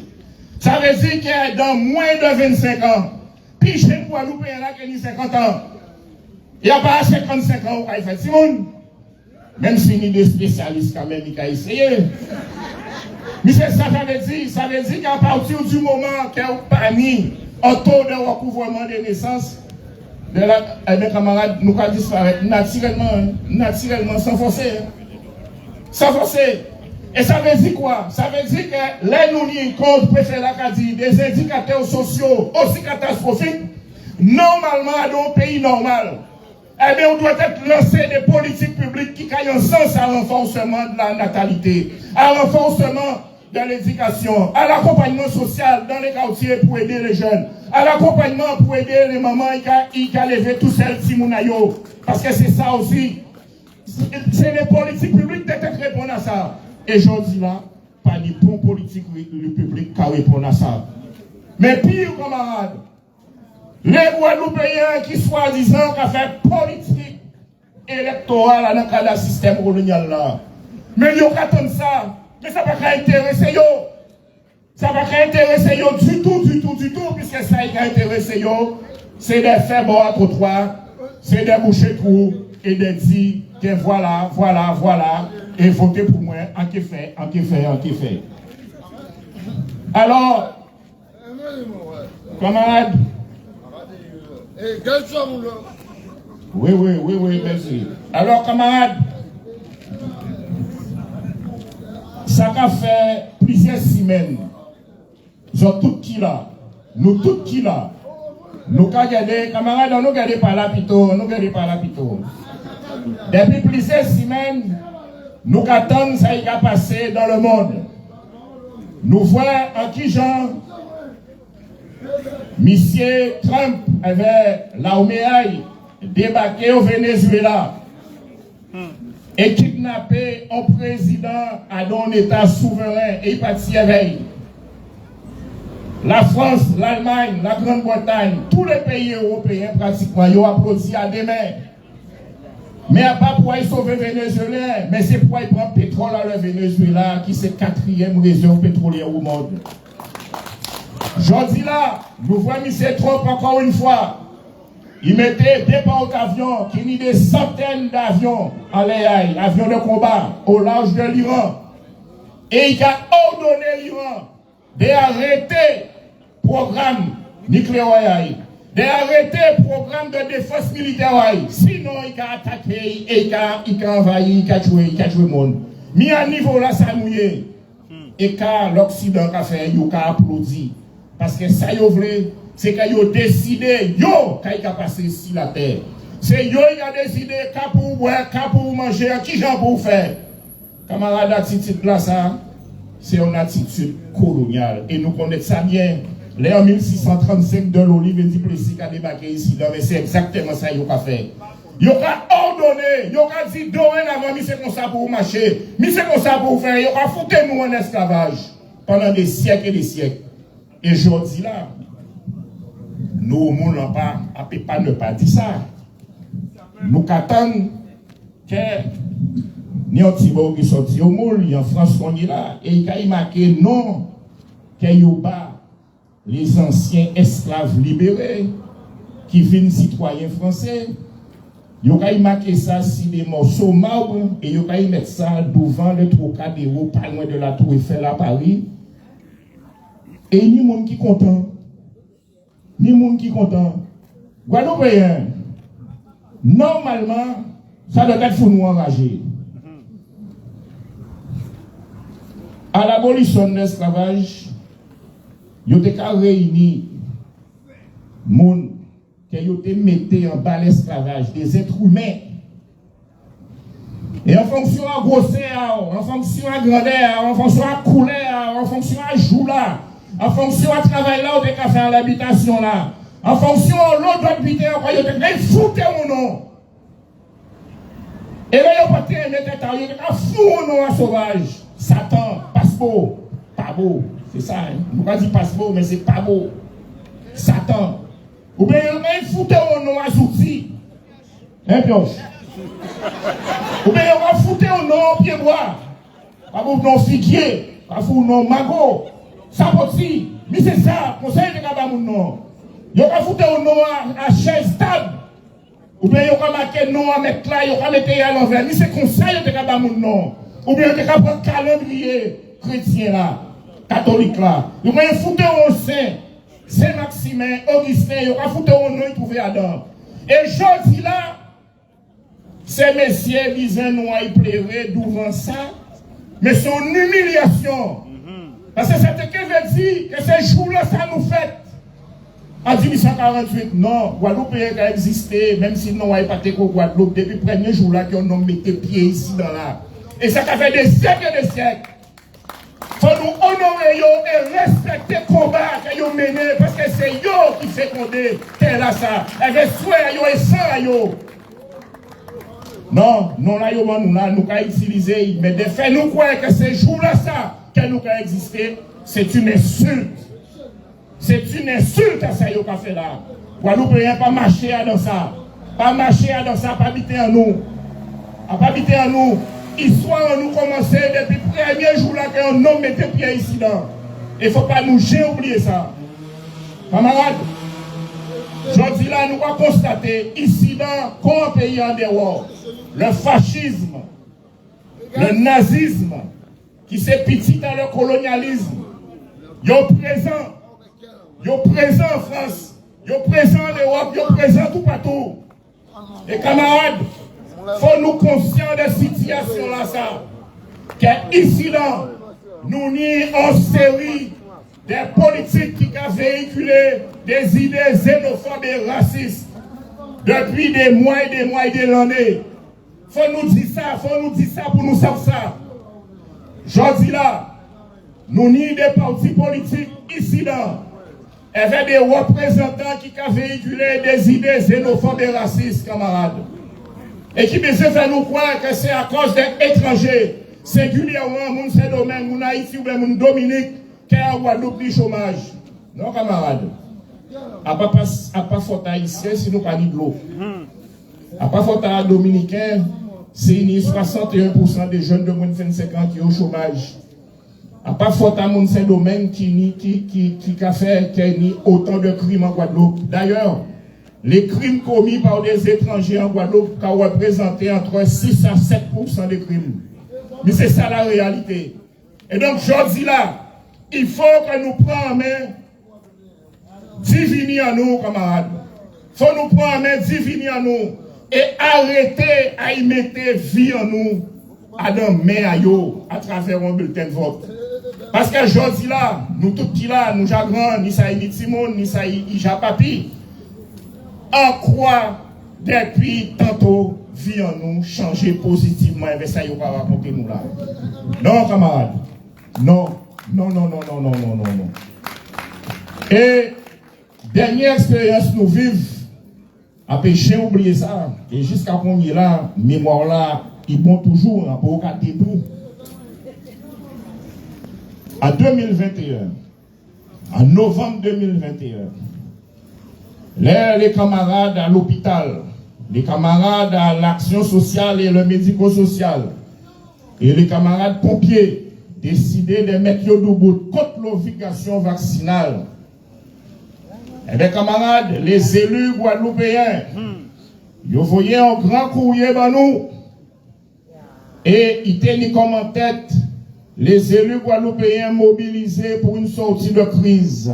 Ça veut dire que dans moins de 25 ans, puis je ne vois pas là qui a 50 ans. Il n'y a pas 55 ans où il fait Simone. Même si il y a des spécialistes quand même, il a essayé. Mais c'est ça, ça veut dire qu'à partir du moment qu'il y a parmi un taux de recouvrement des naissances, de la, mes camarades, nous allons disparaître naturellement, sans forcer. Sans forcer. Et ça veut dire quoi? Ça veut dire que les nous compte préfet l'Acadie, des indicateurs sociaux aussi catastrophiques, normalement, dans un pays normal, eh bien, on doit être lancé des politiques publiques qui aillent en sens à renforcement de la natalité, à renforcement de l'éducation, à l'accompagnement social dans les quartiers pour aider les jeunes, à l'accompagnement pour aider les mamans qui ont levé tout seul Simounayo. Parce que c'est ça aussi. C'est les politiques publiques qui doivent répondre à ça. Et je dis là, pas de bons politiques publics qui répondent à ça. Mais pire, camarades, les Guadeloupéens qui soi-disant ont fait politique électorale dans le cadre du système colonial là. Mais ils ont attendu ça. Mais ça ne va pas intéresser eux. Ça ne va pas intéresser eux du tout, puisque ça qui a intéressé eux, c'est des faits bons à trottoir, c'est des bouchées trous et des dits que voilà, et votez pour moi, en qui fait. Alors, Camarades. Et quel soit mon Oui, merci. Alors, camarades, ça a fait plusieurs semaines. Nous sommes tous qui là. Nous tous qui là. Nous regardons, camarades, nous regardons par là plutôt. Depuis plusieurs semaines, nous attendons ça qui a passé dans le monde. Nous voyons en qui genre, Monsieur Trump avait l'armée débarqué au Venezuela et kidnappé un président à un État souverain et il partit avec. La France, l'Allemagne, la Grande-Bretagne, tous les pays européens pratiquement, ils ont applaudi à des mains. Mais à pas pour sauver le Venezuela, mais c'est pour prendre pétrole à le Venezuela qui c'est 4e réserve pétrolière au monde. Jeudi là, nous voyons M. Trump encore une fois. Il mettait des portes d'avions, qui mis des centaines d'avions en l'air, avions de combat au large de l'Iran. Et il a ordonné l'Iran d'arrêter le programme nucléaire, d'arrêter le programme de défense militaire. Sinon, il a attaqué, il a envahi, il a tué le monde. Mais à niveau là, ça mouillé. Et quand l'Occident a fait, il a applaudi. Parce que ça, c'est qu'ils ont décidé, qu'il a passé sur la terre. C'est qui a décidé, qu'il pour boire, qu'il pour manger, qui j'en pour faire. Camarade, l'attitude là, ça, c'est une attitude coloniale. Et nous connaissons ça bien. Là, en 1635, de l'Olive et Duplessis qui a débarqué ici. Mais c'est exactement ça qu'il a fait. Il a ordonné, il a dit, dorénavant, c'est comme ça pour marcher, c'est comme ça pour faire. Il a foutu nous en esclavage pendant des siècles et des siècles. Et aujourd'hui là, nous ne pouvons pas ne pas dire ça. Nous attendons que nous avons qui sorti au moule, en France on est là, et il a marqué non, qu'il y a les anciens esclaves libérés qui viennent citoyens français. Il a marqué ça sur des morceaux marbre et il a mettre ça devant le Trocadéro, pas loin de la Tour Eiffel à Paris. Et ni monde qui content. Guadeloupéen, normalement, ça doit être pour nous enrager. À l'abolition de l'esclavage, il y a réuni les gens qui ont mis en bas l'esclavage, des êtres humains. Et en fonction de grosseur, en fonction de grandeur, en fonction de couleur, en fonction de jour là, en fonction du travail là, on a fait l'habitation là. En fonction de l'autre habité, on a foutu mon nom. Et là, il n'y a pas de mettre il y a foutu mon nom à sauvage. Satan, passe-beau. Pas beau. C'est ça. Hein? On ne peut pas dire passe-beau, mais c'est pas beau. Satan. Ou bien, il foutu mon nom à Zouti. Hein, pioche? Ou bien, il va foutu mon nom au pied-bois. Pas beau nom figuier. Pas beau nom magot. Ça aussi, mais c'est ça, conseil de Kabamoun non. Il va foutre un nom à chaise table. Ou bien il va marquer nom à mettre là, il va mettre à l'envers. Mais c'est conseil de Kabamoun non. Ou bien il va prendre calendrier chrétien là, catholique là. Il va foutre un saint, Saint-Maximin, Augustin, il va foutre un nom, il trouve Adam. Et je dis là, ces messieurs disaient nous à y pleurer devant ça, mais c'est une humiliation. Parce que c'est ce qui veut dire que ces jours-là, ça nous fait. En 1848, non, Guadeloupe a existé, même si nous n'avons pas été au Guadeloupe, depuis le premier jour-là qu'on a mis pieds ici dans là. Et ça fait des siècles et des siècles. Il faut nous honorer et respecter le combat qu'ils ont mené, parce que c'est eux qui fécondaient tel là ça. Avec souhait et sang. Non, non, là, nous avons utilisé, mais de fait, nous croyons que ces jours-là, ça, que nous avons existé, c'est une insulte. C'est une insulte à ça qu'on a fait là. Guadeloupe n'a pas marché dans ça. Pas marché dans ça, pas habiter en nous. Pas habiter en nous. Histoire nous commencer depuis le premier jour là qu'un homme mettait pied ici là. Il ne faut pas nous oublier ça. Camarades, je dis là, nous avons constaté ici dans comme pays en dehors, le fascisme, le nazisme, qui s'est petit dans le colonialisme, ils sont présents. ils sont présents en France, ils sont présents en Europe, ils sont présents tout partout. Et camarades, il faut nous conscients de la situation là, ça. Qu'ici là, nous n'y en série des politiques qui ont véhiculé des idées xénophobes et racistes depuis des mois et des années. Faut nous dire ça pour nous savoir ça. Je dis là, nous n'y des partis politiques ici là, avec des représentants qui ont véhiculé des idées xénophobes et racistes, camarades. Et qui me fait nous croire que c'est à cause des étrangers, singulièrement, mon domaine, mon Haïti ou mon Dominique, qui a Guadeloupe du chômage. Non, camarades. À pas faute haïtien, si nous pas de l'eau. À pas faute à dominicain, c'est 61% des jeunes de moins de 25 ans qui ont au chômage. À pas faute à mon domaine qui a fait autant de crimes en Guadeloupe. D'ailleurs, les crimes commis par des étrangers en Guadeloupe ont représenté entre 6 à 7% des crimes. Mais c'est ça la réalité. Et donc, je dis là, il faut que nous prenions en main divini à nous, camarades. Il faut nous prendre en main divini à nous et arrêter à y mettre vie en nous à dans main à yo à travers un bulletin de vote. Parce que je dis là, nous tout qui là, nous jagrans, ni ça ni Timon, ni ça y papi. En quoi, depuis tantôt, vie en nous, changer positivement, et ça, il va raconter nous là. Non, camarades. Non. Et, dernière expérience nous vivons, à pécher, oublier ça. Et jusqu'à combien là, mémoire là, ils vont toujours, hein, pour regarder tout. En 2021, en novembre 2021, les camarades à l'hôpital, les camarades à l'action sociale et le médico-social, et les camarades pompiers décidaient de mettre au bout contre l'obligation vaccinale. Et les camarades, les élus guadeloupéens, ils voyaient un grand courrier dans nous, et ils tenaient comme en tête les élus guadeloupéens mobilisés pour une sortie de crise.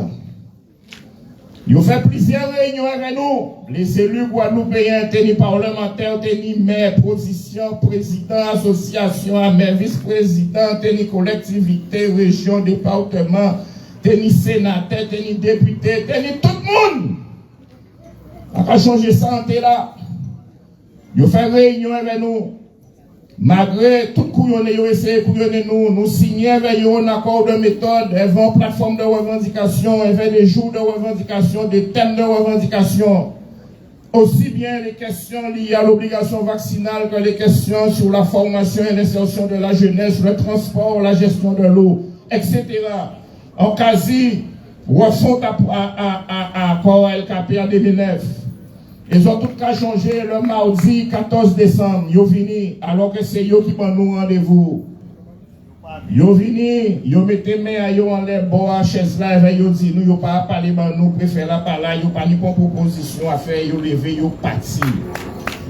Ils ont fait plusieurs réunions avec nous. Les élus guadeloupéens, tenus parlementaires, tenus maires, position, président, association, maire, vice-président, tenus collectivité, région, département, tenus sénateurs, tenus députés, tenus tout le monde. On a changé ça en là. Ils ont fait réunion avec nous. Malgré tout couillonne, ils ont essayé de couillonner nous signer avec un accord de méthode, une plateforme de revendication, avec des jours de revendication, des thèmes de revendication. Aussi bien les questions liées à l'obligation vaccinale que les questions sur la formation et l'insertion de la jeunesse, le transport, la gestion de l'eau, etc. En quasi refonte à accord LKP en 2009. Ils ont tout cas changé le mardi 14 décembre. Ils sont venus, alors que c'est eux qui prennent nous rendez-vous. Ils sont venus, ils mettent main à eux en l'air, bois, chaise là, ils ont dit, nous, ils n'ont pas parlé, nous préférons la parler, ils n'ont pas ni pour proposition à faire, ils ont levé, ils ont parti.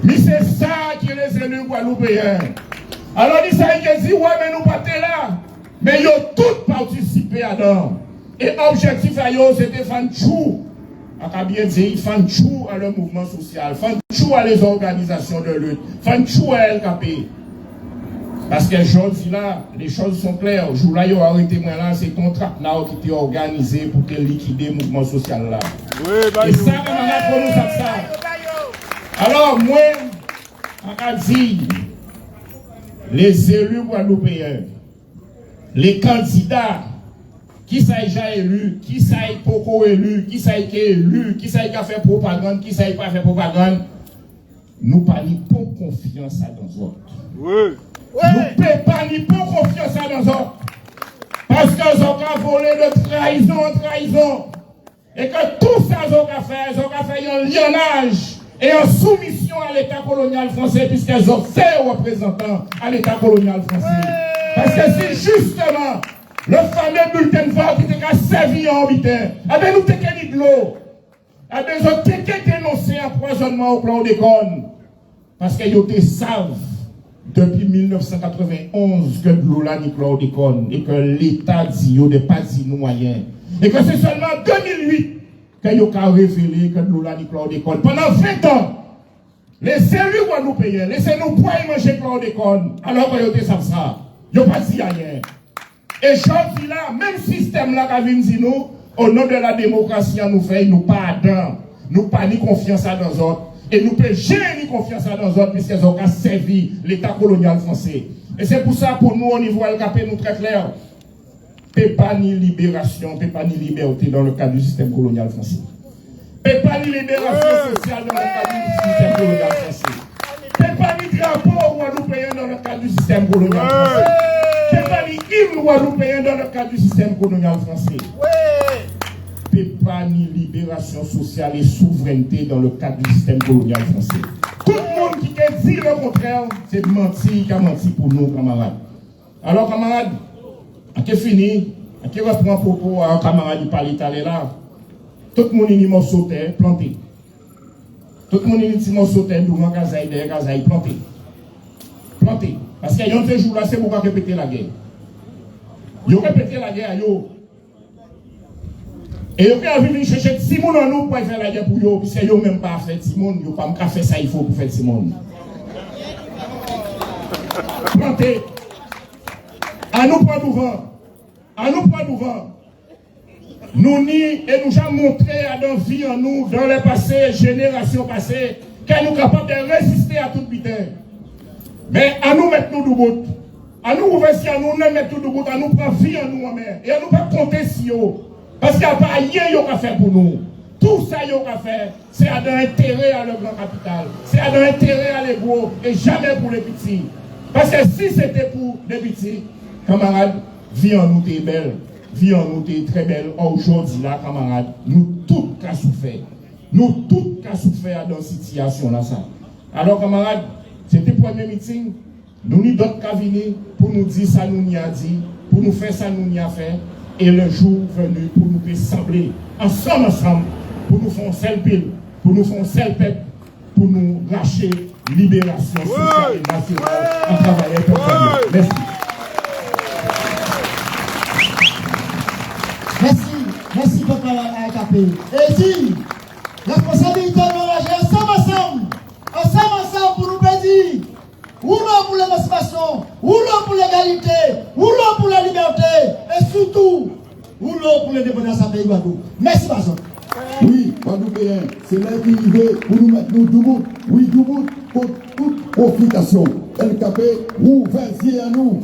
Mais c'est ça qui est les élus guadeloupéens. Alors, ils ont dit, ouais, mais nous pas là. Mais ils ont tous participé à dedans. Et l'objectif à eux, c'était faire chou. On a bien dit, ils font chou à le mouvement social, ils font chou à les organisations de lutte, ils font chou à LKP. Parce que je dis là, les choses sont claires. Je là, il y a arrêté moi là, c'est contrat là qui était organisé pour liquider le mouvement social là. Oui, et ça, on a nous ça. Alors, moi, on a dit, les élus guadeloupéens, les candidats, qui s'est déjà élu, qui s'est pas élu, qui s'est élu, qui s'est fait propagande, qui s'est pas fait propagande, nous pas ni pas confiance dans les autres. Oui. Nous ne pouvons pas ni pas confiance dans les autres. Parce qu'ils ont volé de trahison en trahison. Et que tout ça, ils ont fait un lionnage et en soumission à l'État colonial français, puisqu'ils ont fait représentants à l'État colonial français. Parce que c'est justement le fameux bulletin de vote qui était servi en habitant. Eh bien, nous t'écrivons de l'eau. Eh bien, ils ont dénoncé l'empoisonnement au chlordécone. Parce qu'ils savent depuis 1991 que de l'eau là ni chlordécone et que l'État dit, il n'y a pas dit nous moyen. Et que c'est seulement en 2008 qu'ils ont révélé que nous avons chlordécone. Pendant 20 ans, les élus guadeloupéens, laissez-nous pas manger chlordécone. Alors que vous savez ça. Ils n'ont pas dit rien. Et je dis là, même système là qui vient dire nous, au nom de la démocratie, nous fait, nous pardon. Nous pas ni confiance à dans autres. Et nous ne pouvons jamais ni confiance à dans autres, puisqu'ils ont servi l'État colonial français. Et c'est pour ça, pour nous, au niveau LKP, nous très clair. Pas ni libération, pas ni liberté dans le cadre du système colonial français. Pas ni libération sociale dans le cadre du système colonial français. Pas ni drapeau guadeloupéen dans le cadre du système colonial français. Pas ni hymne guadeloupéen dans le cadre du système colonial français. Pas ni libération sociale et souveraineté dans le cadre du système colonial français. Tout le monde qui dit le contraire, c'est menti, qui a menti pour nous, camarades. Alors, camarades, qui est fini, qui reprend propos à un camarade du palais là, tout le monde est morceau de terre planté. Tout le monde est morceau de terre devant Gazaï, derrière Gazaï, planté. Planté. Parce qu'il y a un jour là, c'est pour répéter la guerre. Ils ont répété la guerre, yo. Et ils ont venir chercher Simon en nous pour faire la guerre pour eux, puisque ils n'ont même pas fait Simon, ils n'ont pas fait ça, il faut pour faire Simon. Planté. À nous prendre devant. À nous prendre devant. Nous ni et nous avons montré à nos vies en nous, dans le passé, générations passées, que nous sommes capables de résister à toute vitesse. Mais à nous mettre nous debout. À nous ouvrir si à nous mettre tout debout, à nous prendre vie en nous en mer. Et à nous pas compter si haut. Parce qu'il n'y a pas rien à faire pour nous. Tout ça à faire, c'est à l'intérêt à le grand capital. C'est à l'intérêt à l'ego et jamais pour les petits. Parce que si c'était pour les petits, camarades, vie en nous est belle. Vie en nous est très belle. Aujourd'hui, là, camarades, nous tous qu'à souffert. Nous tous qu'à souffert dans cette situation-là. Alors, camarades, c'était le premier meeting. Nous n'y d'autres qu'à venir pour nous dire ça, nous n'y a dit, pour nous faire ça, nous n'y a fait. Et le jour venu pour nous rassembler ensemble, pour nous faire un seul pile, pour nous faire un seul peuple, pour nous lâcher libération sociale et nationale en travaillant pour le Merci. Merci pour la AKP. Et si, la responsabilité de l'engager ensemble pour nous dire, ou non pour l'émancipation, ou non pour l'égalité, ou non pour la liberté, et surtout, ou non pour l'indépendance à pays Guadeloupe. Merci, Bazon. Oui, Guadeloupéen, c'est là qu'il veut pour nous mettre nous debout. Oui, debout pour toute profitation. LKP, vous, 20 à nous.